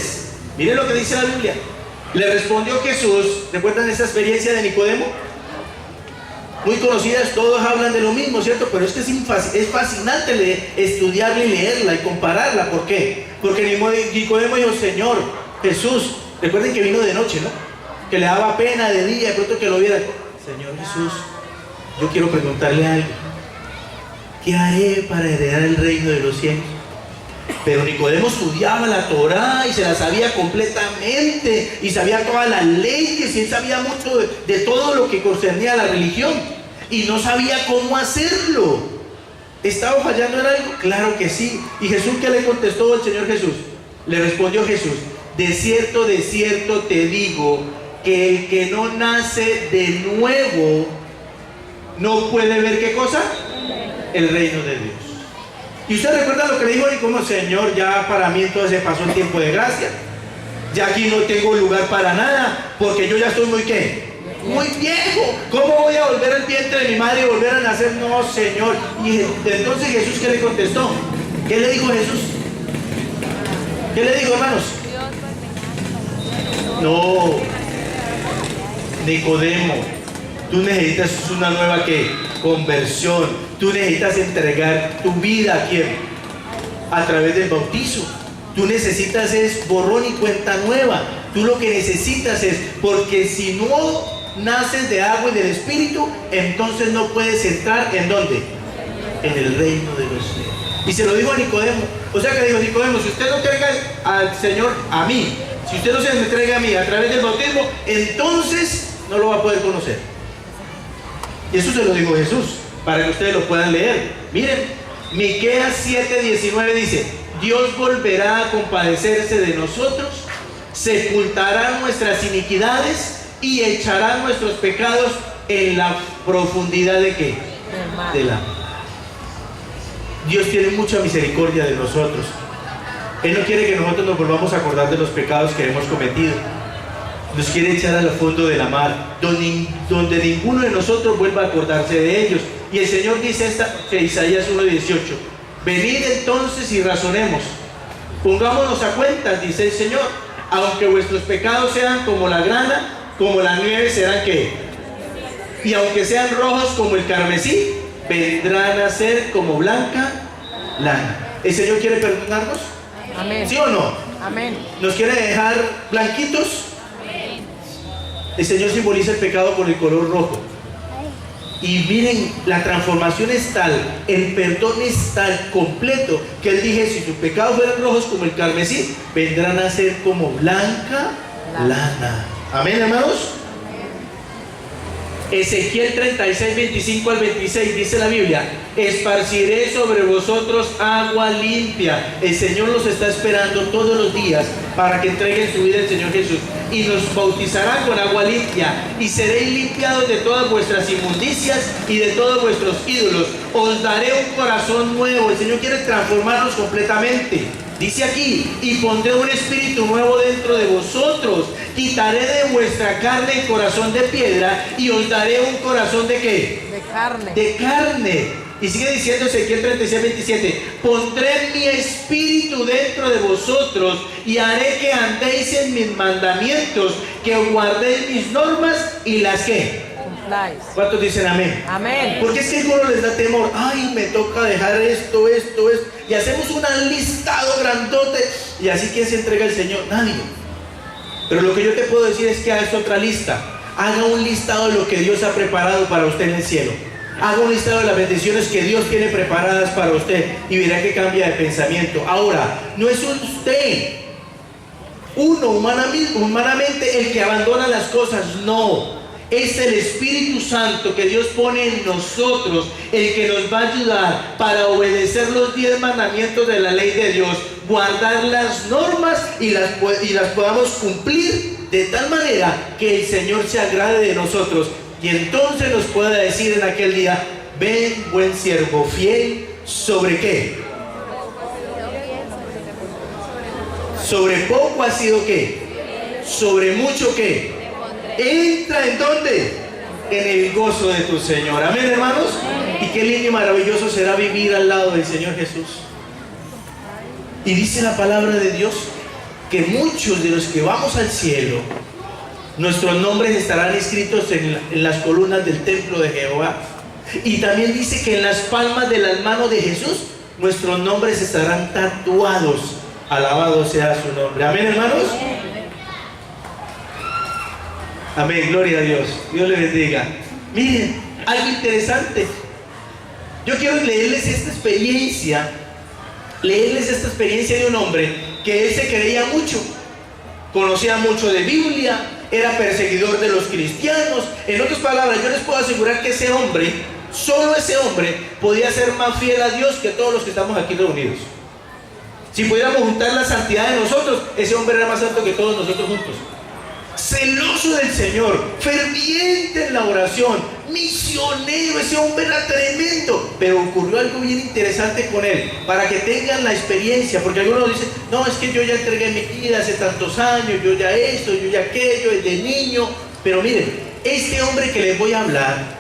Miren lo que dice la Biblia. Le respondió Jesús. ¿Recuerdan esa experiencia de Nicodemo? Muy conocidas, todos hablan de lo mismo, ¿cierto? Pero es que es fascinante estudiarla y leerla y compararla. ¿Por qué? Porque Nicodemo dijo: Señor Jesús, recuerden que vino de noche, ¿no? Que le daba pena de día, de pronto que lo vieran. Señor Jesús, yo quiero preguntarle algo. ¿Qué haré para heredar el reino de los cielos? Pero Nicodemo estudiaba la Torá y se la sabía completamente y sabía todas las leyes y él sabía mucho de todo lo que concernía a la religión y no sabía cómo hacerlo. ¿Estaba fallando en algo? Claro que sí. ¿Y Jesús qué le contestó el Señor Jesús? Le respondió Jesús: de cierto te digo que el que no nace de nuevo no puede ver ¿qué cosa? el reino de Dios. Y usted recuerda lo que le dijo y como Señor, ya para mí entonces pasó el tiempo de gracia. Ya aquí no tengo lugar para nada, porque yo ya estoy muy ¿qué? Muy viejo. ¿Cómo voy a volver al vientre de mi madre y volver a nacer? No, Señor. Y entonces Jesús, ¿qué le contestó? ¿Qué le dijo Jesús? ¿Qué le dijo, hermanos? No, Nicodemo, tú necesitas una nueva ¿qué? Conversión. Tú necesitas entregar tu vida a ¿quién? A través del bautizo. Tú necesitas es borrón y cuenta nueva. Tú lo que necesitas es, porque si no naces de agua y del Espíritu, entonces no puedes entrar ¿en dónde? En el reino de los cielos. Y se lo dijo a Nicodemo. O sea que dijo Nicodemo, si usted no entrega al Señor a mí, si usted no se me entrega a mí a través del bautismo, entonces no lo va a poder conocer. Y eso se lo dijo Jesús, para que ustedes lo puedan leer. Miren, Miqueas 7:19 dice: Dios volverá a compadecerse de nosotros, sepultará nuestras iniquidades y echará nuestros pecados en la profundidad de ¿qué? De la. Dios tiene mucha misericordia de nosotros. Él no quiere que nosotros nos volvamos a acordar de los pecados que hemos cometido. Nos quiere echar al fondo de la mar, donde ninguno de nosotros vuelva a acordarse de ellos. Y el Señor dice que Isaías 1:18: venid entonces y razonemos, pongámonos a cuentas, dice el Señor. Aunque vuestros pecados sean como la grana, como la nieve serán ¿qué? Y aunque sean rojos como el carmesí, vendrán a ser como blanca lana. ¿El Señor quiere perdonarnos? Amén. ¿Sí o no? Amén. ¿Nos quiere dejar blanquitos? El Señor simboliza el pecado con el color rojo. Y miren, la transformación es tal, el perdón es tal completo, que Él dije, si tus pecados fueran rojos como el carmesí, vendrán a ser como blanca lana. Amén, hermanos. Ezequiel 36:25-26 dice la Biblia: esparciré sobre vosotros agua limpia. El Señor los está esperando todos los días para que entreguen su vida al Señor Jesús, y nos bautizarán con agua limpia, y seréis limpiados de todas vuestras inmundicias y de todos vuestros ídolos. Os daré un corazón nuevo. El Señor quiere transformarnos completamente. Dice aquí: y pondré un espíritu nuevo dentro de vosotros, quitaré de vuestra carne el corazón de piedra y os daré un corazón ¿de qué? De carne. De carne. Y sigue diciendo Ezequiel 36:27: pondré mi espíritu dentro de vosotros y haré que andéis en mis mandamientos, que guardéis mis normas y las ¿qué? Cumpláis. ¿Cuántos dicen amén? Amén. Porque es que a algunos les da temor. Ay, me toca dejar esto. Y hacemos un listado grandote. Y así, ¿quién se entrega al Señor? Nadie. Pero lo que yo te puedo decir es que hagas otra lista. Haga un listado de lo que Dios ha preparado para usted en el cielo. Haga un listado de las bendiciones que Dios tiene preparadas para usted, y verá que cambia de pensamiento. Ahora, no es usted, uno humanamente, el que abandona las cosas. No. Es el Espíritu Santo que Dios pone en nosotros, el que nos va a ayudar para obedecer los 10 mandamientos de la ley de Dios, guardar las normas y las podamos cumplir de tal manera que el Señor se agrade de nosotros, y entonces nos pueda decir en aquel día: ven, buen siervo fiel, ¿sobre qué? Sobre poco has sido ¿qué? Sobre mucho ¿qué? Entra ¿en dónde? En el gozo de tu Señor. Amén, hermanos. Y qué lindo y maravilloso será vivir al lado del Señor Jesús. Y dice la palabra de Dios que muchos de los que vamos al cielo, nuestros nombres estarán escritos en las columnas del templo de Jehová. Y también dice que en las palmas de las manos de Jesús nuestros nombres estarán tatuados. Alabado sea su nombre. Amén, hermanos. Amén, gloria a Dios. Dios le bendiga. Miren, algo interesante. Yo quiero leerles esta experiencia de un hombre que él se creía mucho, conocía mucho de Biblia, era perseguidor de los cristianos. En otras palabras, yo les puedo asegurar que ese hombre, solo ese hombre, podía ser más fiel a Dios que todos los que estamos aquí reunidos. Si pudiéramos juntar la santidad de nosotros, ese hombre era más santo que todos nosotros juntos. Celoso del Señor, ferviente en la oración, misionero, ese hombre era tremendo, pero ocurrió algo bien interesante con él, para que tengan la experiencia, porque algunos dicen, no, es que yo ya entregué mi vida hace tantos años, yo ya esto, yo ya aquello, desde niño, pero miren, este hombre que les voy a hablar,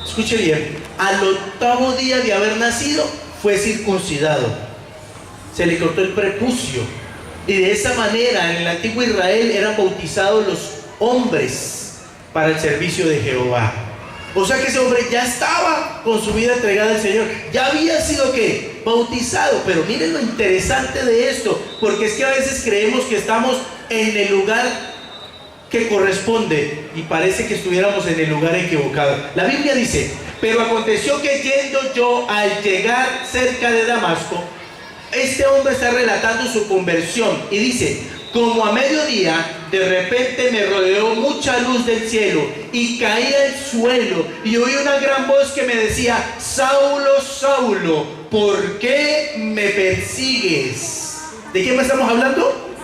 escuche bien, al 8º día de haber nacido, fue circuncidado, se le cortó el prepucio, y de esa manera en el antiguo Israel eran bautizados los hombres para el servicio de Jehová. O sea que ese hombre ya estaba con su vida entregada al Señor, ya había sido ¿qué? Bautizado. Pero miren lo interesante de esto, porque es que a veces creemos que estamos en el lugar que corresponde y parece que estuviéramos en el lugar equivocado. La Biblia dice, pero aconteció que yendo yo al llegar cerca de Damasco, este hombre está relatando su conversión y dice, como a mediodía, de repente me rodeó mucha luz del cielo y caí al suelo y oí una gran voz que me decía, Saulo, Saulo, ¿por qué me persigues? ¿De quién estamos hablando?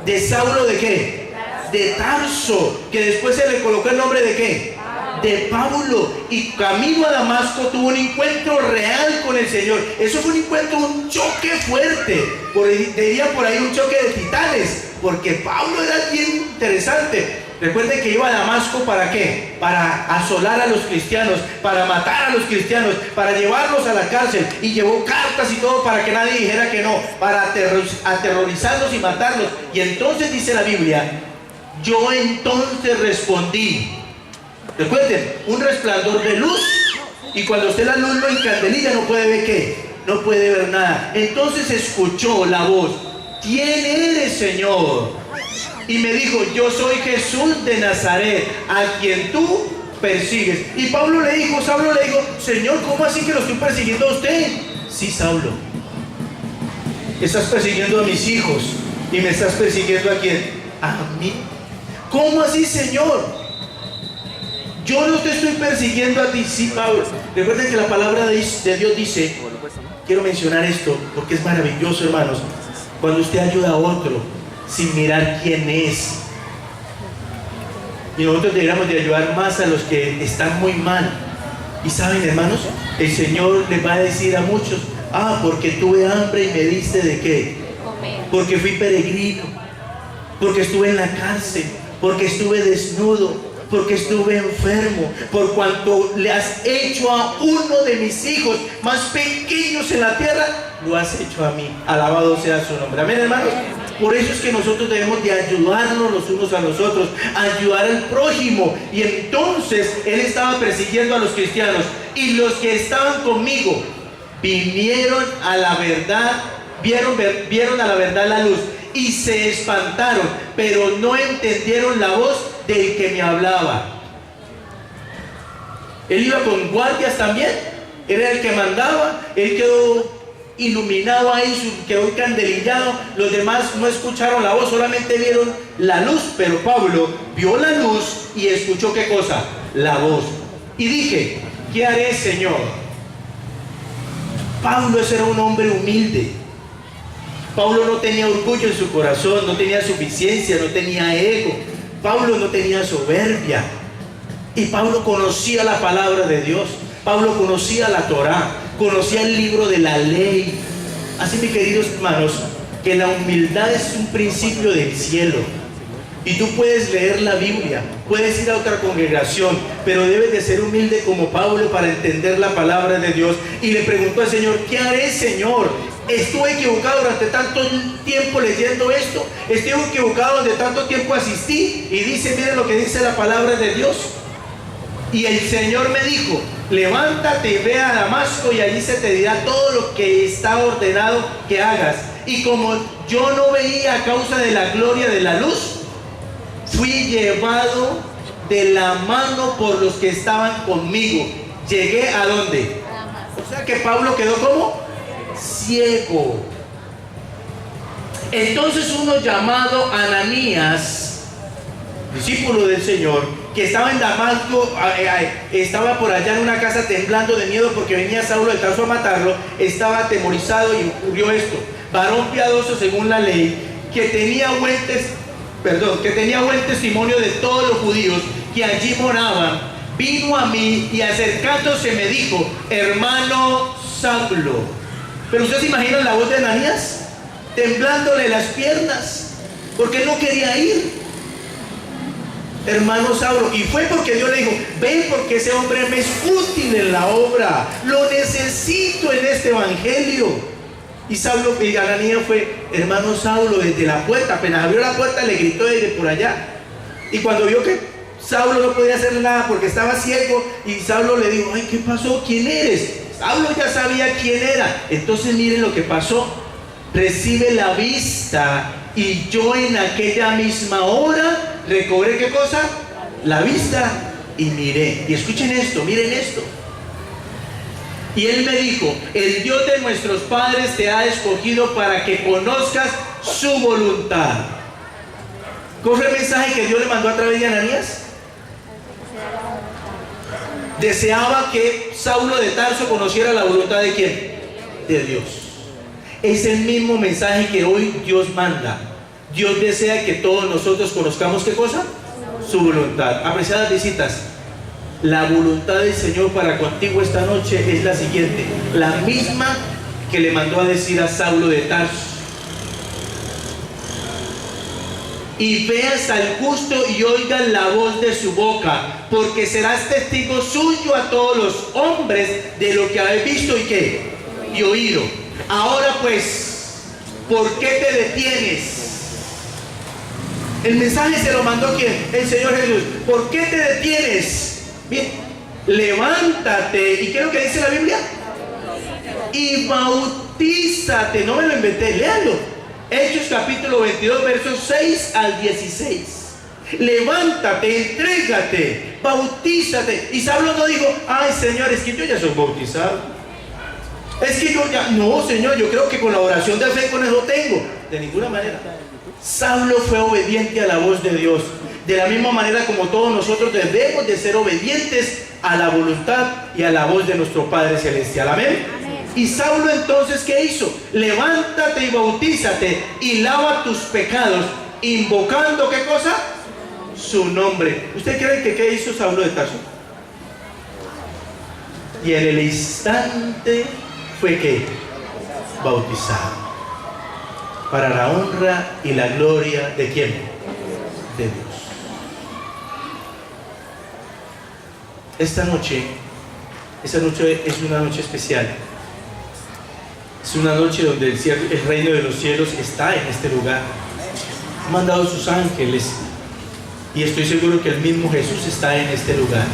¿De Saulo de qué? De Tarso, que después se le colocó el nombre de qué? De Pablo. Y camino a Damasco tuvo un encuentro real con el Señor. Eso fue un encuentro, un choque fuerte, diría por ahí un choque de titanes, porque Pablo era bien interesante. Recuerden que iba a Damasco ¿para qué? Para asolar a los cristianos, para matar a los cristianos, para llevarlos a la cárcel, y llevó cartas y todo para que nadie dijera que no, para aterrorizarlos y matarlos. Y entonces dice la Biblia, yo entonces respondí. Recuerden, un resplandor de luz, y cuando usted la luz lo encandelilla no puede ver qué, no puede ver nada. Entonces escuchó la voz, ¿quién eres, Señor? Y me dijo, yo soy Jesús de Nazaret, a quien tú persigues. Y Saulo le dijo, Señor, ¿cómo así que lo estoy persiguiendo a usted? Sí, Saulo, estás persiguiendo a mis hijos y me estás persiguiendo ¿a quién? A mí. ¿Cómo así, Señor? Yo no te estoy persiguiendo a ti. Sí, Pablo. Recuerden que la palabra de Dios dice, quiero mencionar esto porque es maravilloso, hermanos, cuando usted ayuda a otro sin mirar quién es. Y nosotros deberíamos de ayudar más a los que están muy mal. Y saben, hermanos, el Señor les va a decir a muchos, porque tuve hambre y me diste ¿de qué? Porque fui peregrino, porque estuve en la cárcel, porque estuve desnudo, porque estuve enfermo, por cuanto le has hecho a uno de mis hijos más pequeños en la tierra, lo has hecho a mí. Alabado sea su nombre. Amén, hermanos. Por eso es que nosotros debemos de ayudarnos los unos a los otros, ayudar al prójimo. Y entonces él estaba persiguiendo a los cristianos, y los que estaban conmigo vinieron a la verdad, vieron a la verdad la luz, y se espantaron, pero no entendieron la voz del que me hablaba. Él iba con guardias también, era el que mandaba, él quedó iluminado ahí, quedó encandelillado. Los demás no escucharon la voz, solamente vieron la luz, pero Pablo vio la luz y escuchó ¿qué cosa? La voz. Y dije, ¿qué haré, Señor? Pablo ese era un hombre humilde. Pablo no tenía orgullo en su corazón, no tenía suficiencia, no tenía ego. Pablo no tenía soberbia. Y Pablo conocía la palabra de Dios. Pablo conocía la Torá, conocía el libro de la ley. Así, mis queridos hermanos, que la humildad es un principio del cielo. Y tú puedes leer la Biblia, puedes ir a otra congregación, pero debes de ser humilde como Pablo para entender la palabra de Dios. Y le preguntó al Señor, ¿qué haré, Señor? Estuve equivocado durante tanto tiempo leyendo esto, estuve equivocado durante tanto tiempo asistí. Y dice, miren lo que dice la palabra de Dios. Y el Señor me dijo, levántate y ve a Damasco, y allí se te dirá todo lo que está ordenado que hagas. Y como yo no veía a causa de la gloria de la luz, fui llevado de la mano por los que estaban conmigo. Llegué ¿a dónde? O sea que Pablo quedó como ciego. Entonces uno llamado Ananías, discípulo del Señor, que estaba en Damasco, estaba por allá en una casa temblando de miedo porque venía Saulo de Tarso a matarlo, estaba atemorizado, y ocurrió esto. Varón piadoso según la ley, que tenía buen testimonio de todos los judíos que allí moraban, vino a mí y acercándose me dijo: hermano Saulo. Pero ustedes se imaginan la voz de Ananías temblándole las piernas porque él no quería ir. Hermano Saulo. Y fue porque Dios le dijo: ven, porque ese hombre me es útil en la obra, lo necesito en este evangelio. Y Ananías fue: hermano Saulo, desde la puerta, apenas abrió la puerta le gritó desde por allá. Y cuando vio que Saulo no podía hacer nada porque estaba ciego, y Saulo le dijo: ay, ¿qué pasó? ¿Quién eres? Saulo ya sabía quién era. Entonces miren lo que pasó: recibe la vista, y yo en aquella misma hora recobré, ¿qué cosa? La vista, y miré. Y escuchen esto, miren esto. Y él me dijo: el Dios de nuestros padres te ha escogido para que conozcas su voluntad. ¿Cuál fue el mensaje que Dios le mandó a través de Ananías? Deseaba que Saulo de Tarso conociera la voluntad ¿de quién? De Dios. Es el mismo mensaje que hoy Dios manda. Dios desea que todos nosotros conozcamos, ¿qué cosa? Su voluntad. Apreciadas visitas, la voluntad del Señor para contigo esta noche es la siguiente, la misma que le mandó a decir a Saulo de Tarso: y veas al justo y oigas la voz de su boca, porque serás testigo suyo a todos los hombres de lo que habéis visto y ¿qué? Y oído. Ahora pues, ¿por qué te detienes? El mensaje se lo mandó ¿quién? El Señor Jesús. ¿Por qué te detienes? Bien, levántate. ¿Y qué es lo que dice la Biblia? Y bautízate. No me lo inventé, léanlo. Hechos capítulo 22, versos 6 al 16. Levántate, entrégate, bautízate. Y Saulo no dijo: ay, Señor, es que yo ya soy bautizado, es que yo ya, no, Señor, yo creo que con la oración de fe con eso tengo. De ninguna manera. Saulo fue obediente a la voz de Dios, de la misma manera como todos nosotros debemos de ser obedientes a la voluntad y a la voz de nuestro Padre Celestial. Amén. Y Saulo entonces, ¿qué hizo? Levántate y bautízate y lava tus pecados, invocando, ¿qué cosa? Su nombre. ¿Usted cree que qué hizo Saulo de Tarso? Y en el instante fue que bautizado, para la honra y la gloria ¿de quién? De Dios. Esta noche es una noche especial. Es una noche donde el reino de los cielos está en este lugar. Ha mandado sus ángeles y estoy seguro que el mismo Jesús está en este lugar.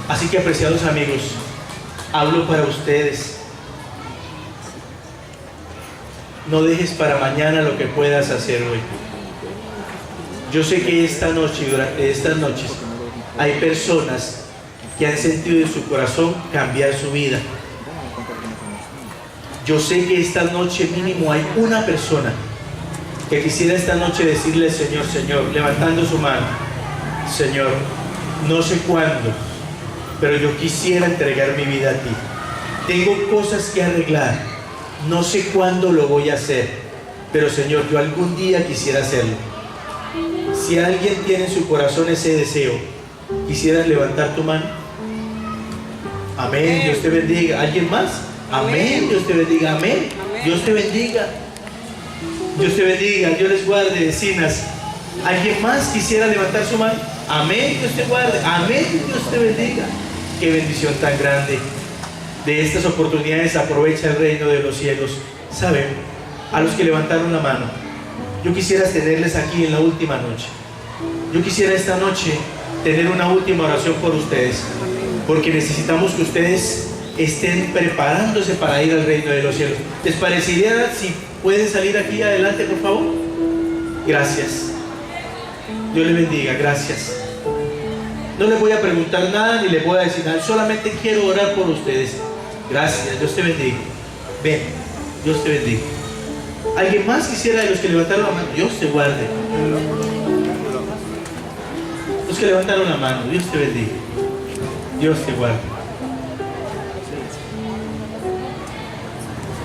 Así que, apreciados amigos, hablo para ustedes. No dejes para mañana lo que puedas hacer hoy. Yo sé que esta noche, durante estas noches, hay personas que han sentido en su corazón cambiar su vida. Yo sé que esta noche mínimo hay una persona que quisiera esta noche decirle: Señor, Señor, levantando su mano: Señor, no sé cuándo, pero yo quisiera entregar mi vida a ti. Tengo cosas que arreglar, no sé cuándo lo voy a hacer, pero Señor, yo algún día quisiera hacerlo. Si alguien tiene en su corazón ese deseo, ¿quisieras levantar tu mano? Amén, Dios te bendiga. ¿Alguien más? Amén, Dios te bendiga. Amén, Dios te bendiga. Dios te bendiga, Dios les guarde, vecinas. ¿Alguien más quisiera levantar su mano? Amén, Dios te guarde. Amén, Dios te bendiga. Qué bendición tan grande. De estas oportunidades aprovecha el reino de los cielos. ¿Saben? A los que levantaron la mano, yo quisiera tenerles aquí en la última noche. Yo quisiera esta noche tener una última oración por ustedes, porque necesitamos que ustedes estén preparándose para ir al reino de los cielos. ¿Les parecería si pueden salir aquí adelante, por favor? Gracias. Dios les bendiga, gracias. No les voy a preguntar nada ni les voy a decir nada, solamente quiero orar por ustedes. Gracias, Dios te bendiga. Ven, Dios te bendiga. ¿Alguien más quisiera de los que levantaron la mano? Dios te guarde. Los que levantaron la mano, Dios te bendiga. Dios te guarde.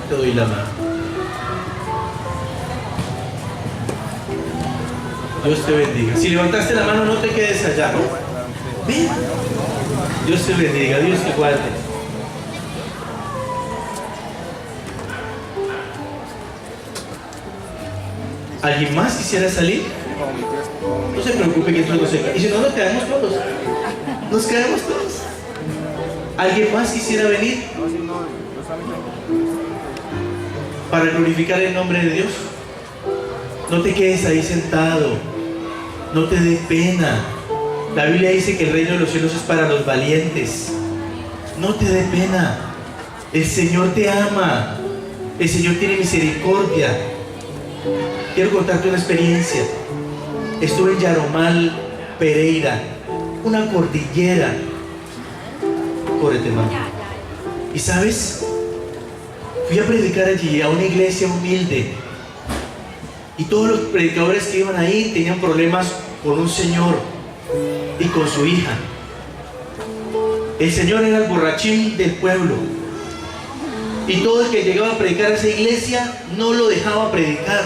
Te doy la mano. Dios te bendiga. Si levantaste la mano, no te quedes allá, ¿no? Ven. Dios te bendiga, Dios te guarde. ¿Alguien más quisiera salir? No se preocupe que todos se quedan. Y si no, nos quedamos todos. Nos quedamos todos. ¿Alguien más quisiera venir? Para glorificar el nombre de Dios. No te quedes ahí sentado. No te dé pena. La Biblia dice que el reino de los cielos es para los valientes. No te dé pena. El Señor te ama. El Señor tiene misericordia. Quiero contarte una experiencia. Estuve en Yaromal, Pereira, una cordillera. Córrete, hermano. ¿Y sabes? Fui a predicar allí, a una iglesia humilde. Y todos los predicadores que iban ahí tenían problemas con un señor y con su hija. El señor era el borrachín del pueblo. Y todo el que llegaba a predicar a esa iglesia no lo dejaba predicar.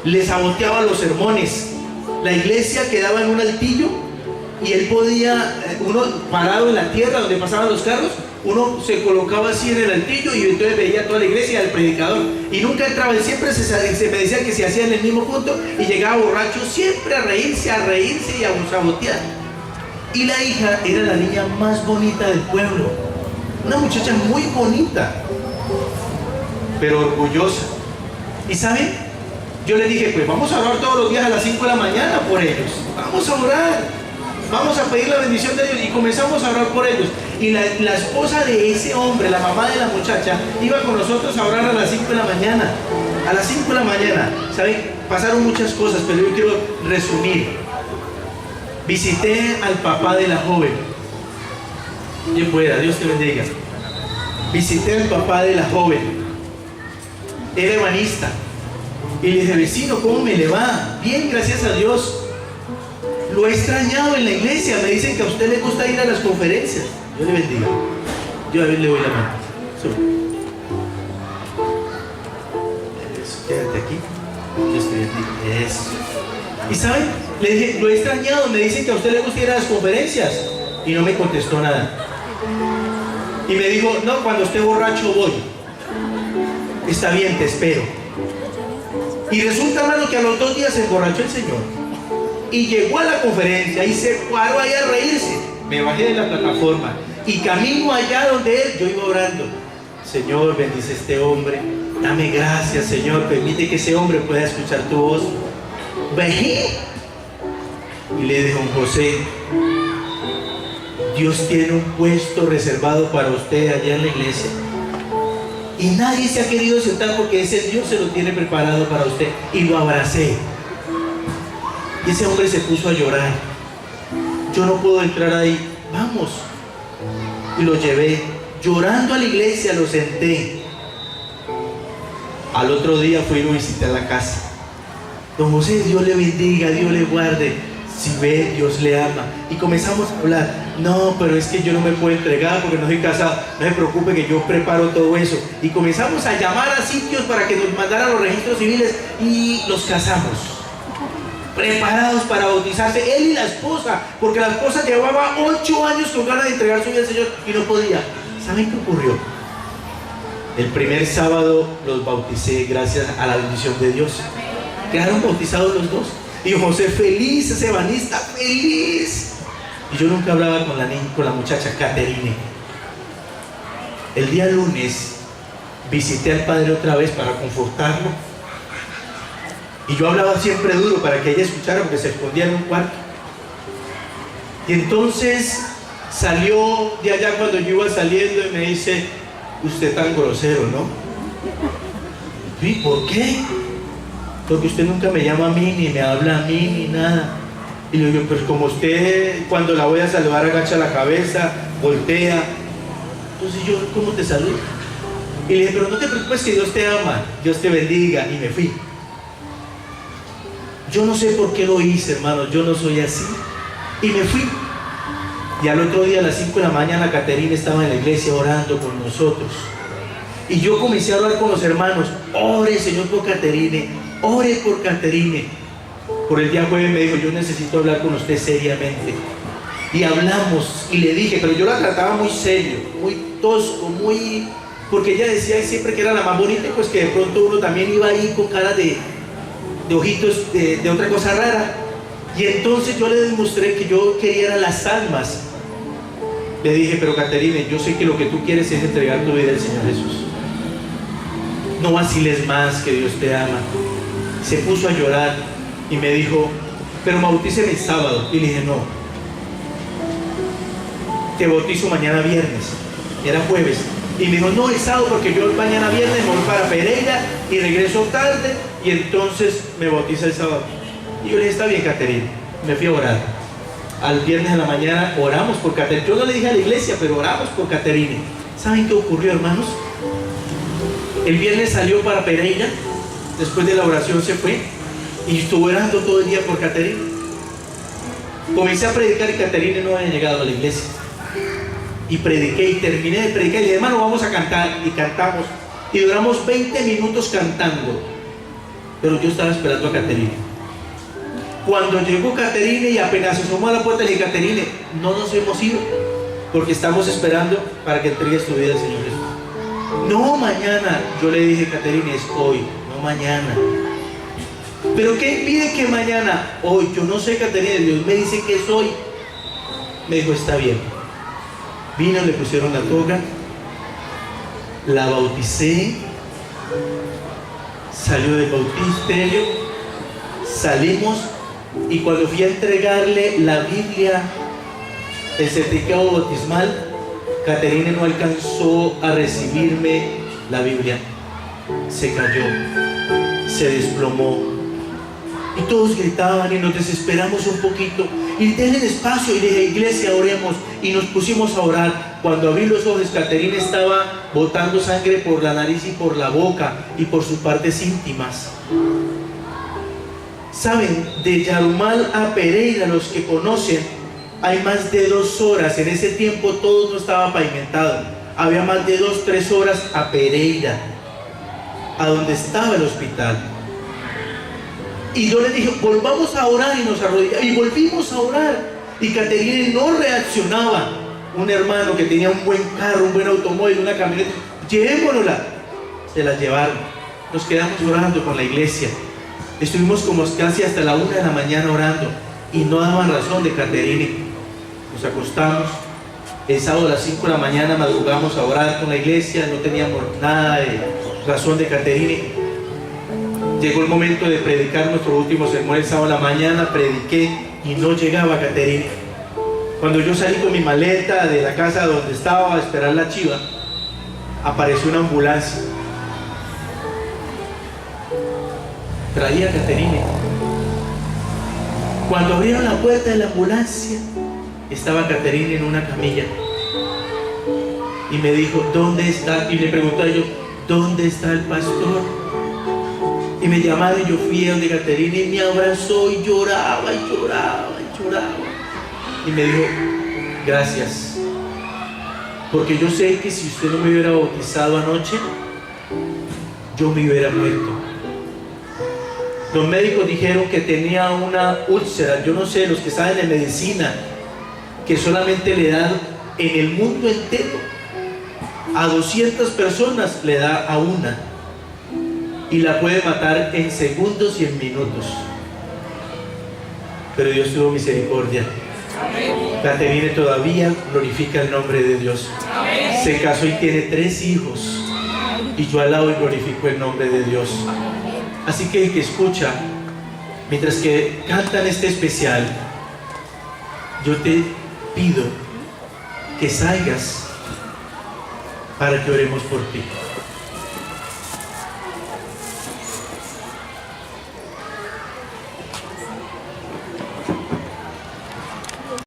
Le saboteaba los sermones. La iglesia quedaba en un altillo y él podía, uno parado en la tierra donde pasaban los carros, uno se colocaba así en el altillo y entonces veía toda la iglesia y al predicador. Y nunca entraba, él siempre se me decía que se hacía en el mismo punto y llegaba borracho siempre a reírse y a sabotear. Y la hija era la niña más bonita del pueblo. Una muchacha muy bonita, pero orgullosa. ¿Y saben? Yo le dije, pues vamos a orar todos los días a las 5 de la mañana por ellos. Vamos a orar. Vamos a pedir la bendición de Dios. Y comenzamos a orar por ellos. Y la esposa de ese hombre, la mamá de la muchacha, iba con nosotros a orar a las 5 de la mañana. A las 5 de la mañana. ¿Saben? Pasaron muchas cosas, pero yo quiero resumir. Visité al papá de la joven. Bien pueda, Dios te bendiga. Visité al papá de la joven. Era ebanista. Y le dije, vecino, ¿cómo me le va? Bien, gracias a Dios. Lo he extrañado en la iglesia. Me dicen que a usted le gusta ir a las conferencias. Dios le bendiga. Yo a ver le doy la mano. Eso, quédate aquí. Dios te bendiga. Eso. ¿Y saben? Le dije, lo he extrañado. Me dicen que a usted le gusta ir a las conferencias. Y no me contestó nada. Y me dijo, no, cuando esté borracho voy. Está bien, te espero. Y resulta, hermano, que a los 2 días se emborrachó el Señor. Y llegó a la conferencia y se paró ahí a reírse. Me bajé de la plataforma. Y camino allá donde él, yo iba orando. Señor, bendice a este hombre. Dame gracias, Señor. Permite que ese hombre pueda escuchar tu voz. Bajé. Y le dije, don José, Dios tiene un puesto reservado para usted allá en la iglesia. Y nadie se ha querido sentar porque ese Dios se lo tiene preparado para usted. Y lo abracé. Y ese hombre se puso a llorar. Yo no puedo entrar ahí. Vamos. Y lo llevé. Llorando a la iglesia, lo senté. Al otro día fui y lo visité a la casa. Don José, Dios le bendiga, Dios le guarde. Si ve, Dios le ama. Y comenzamos a hablar. No, pero es que yo no me puedo entregar porque no soy casado. No se preocupe que yo preparo todo eso. Y comenzamos a llamar a sitios para que nos mandaran los registros civiles y los casamos. Preparados para bautizarse, él y la esposa. Porque la esposa llevaba 8 años con ganas de entregar su vida al Señor y no podía. ¿Saben qué ocurrió? El primer sábado los bauticé gracias a la bendición de Dios. Quedaron bautizados los dos. Y José feliz, ese ebanista, feliz. Y yo nunca hablaba con la muchacha Caterine. El día lunes visité al padre otra vez para confortarlo. Y yo hablaba siempre duro para que ella escuchara porque se escondía en un cuarto. Y entonces salió de allá cuando yo iba saliendo y me dice, usted tan grosero, ¿no? ¿Y por qué? Porque usted nunca me llama a mí, ni me habla a mí, ni nada. Y le digo, pues como usted cuando la voy a saludar agacha la cabeza, voltea. Entonces yo, ¿cómo te saludo? Y le dije, pero no te preocupes que Dios te ama, Dios te bendiga. Y me fui. Yo no sé por qué lo hice, hermano, yo no soy así. Y me fui. Y al otro día a las 5 de la mañana Caterina estaba en la iglesia orando con nosotros. Y yo comencé a hablar con los hermanos. Ore, Señor, por Caterine. Ore por Caterine. Por el día jueves me dijo, yo necesito hablar con usted seriamente. y hablamos, y le dije, pero yo la trataba muy serio, muy tosco, porque ella decía siempre que era la más bonita, y pues que de pronto uno también iba ahí con cara de ojitos de otra cosa rara. Y entonces yo le demostré que yo quería las almas. Le dije, pero Caterine, yo sé que lo que tú quieres es entregar tu vida al Señor Jesús. No vaciles más, que Dios te ama. Se puso a llorar y me dijo, pero bautíceme el sábado. Y le dije, no, te bautizo mañana viernes. Era jueves. Y me dijo, no, el sábado, porque yo mañana viernes me voy para Pereira y regreso tarde, y entonces me bautiza el sábado. Y yo le dije, está bien, Caterine. Me fui a orar. Al viernes en la mañana oramos por Caterine. Yo no le dije a la iglesia, pero oramos por Caterine. ¿Saben qué ocurrió, hermanos? El viernes salió para Pereira, después de la oración se fue y estuvo orando todo el día por Caterine. Comencé a predicar y Caterine no había llegado a la iglesia. Y prediqué y terminé de predicar y dije, hermano, vamos a cantar. Y cantamos y duramos 20 minutos cantando, pero yo estaba esperando a Caterine. Cuando llegó Caterine y apenas se asomó a la puerta, le dije, Caterine, no nos hemos ido porque estamos esperando para que entregues tu vida al Señor Jesús. No, mañana. Yo le dije, Caterine, es hoy, no mañana. ¿Pero qué impide que mañana? Hoy. Yo no sé, Caterine, Dios me dice que es hoy. Me dijo, está bien. Vino, le pusieron la toga, la bauticé, salió del bautisterio, salimos, y cuando fui a entregarle la Biblia, el certificado bautismal, Caterine no alcanzó a recibirme la Biblia. Se cayó, se desplomó. Y todos gritaban y nos desesperamos un poquito. Y denle espacio, y le dije, iglesia, oremos. Y nos pusimos a orar. Cuando abrí los ojos, Caterine estaba botando sangre por la nariz y por la boca y por sus partes íntimas. Saben, de Yarumal a Pereira, los que conocen, hay más de 2 horas. En ese tiempo todo no estaba pavimentado. Había más de 2-3 horas a Pereira, a donde estaba el hospital. Y yo le dije, volvamos a orar, y nos arrodillamos y volvimos a orar. Y Caterine no reaccionaba. Un hermano que tenía un buen carro, un buen automóvil, una camioneta, llevémonosla. Se la llevaron. Nos quedamos orando con la iglesia. Estuvimos como casi hasta la 1 de la mañana orando y no daban razón de Caterine. Nos acostamos. El sábado a las 5 de la mañana madrugamos a orar con la iglesia. No teníamos nada de razón de Caterine. Llegó el momento de predicar nuestro último sermón el sábado a la mañana. Prediqué y no llegaba Caterine. Cuando yo salí con mi maleta de la casa donde estaba a esperar la chiva, apareció una ambulancia. Traía a Caterine. Cuando abrieron la puerta de la ambulancia, estaba Caterine en una camilla. Y me dijo, ¿dónde está? Y le pregunté yo, ¿dónde está el pastor? Y me llamaron y yo fui a donde Caterine y me abrazó y lloraba y lloraba y lloraba. Y me dijo, gracias. Porque yo sé que si usted no me hubiera bautizado anoche, yo me hubiera muerto. Los médicos dijeron que tenía una úlcera. Yo no sé, los que saben de medicina, que solamente le dan en el mundo entero a 200 personas, le da a una. Y la puede matar en segundos y en minutos. Pero Dios tuvo misericordia. Caterine todavía glorifica el nombre de Dios. Se casó y tiene 3 hijos. Y yo alabo y glorifico el nombre de Dios. Así que el que escucha, mientras que cantan este especial, yo te pido que salgas para que oremos por ti.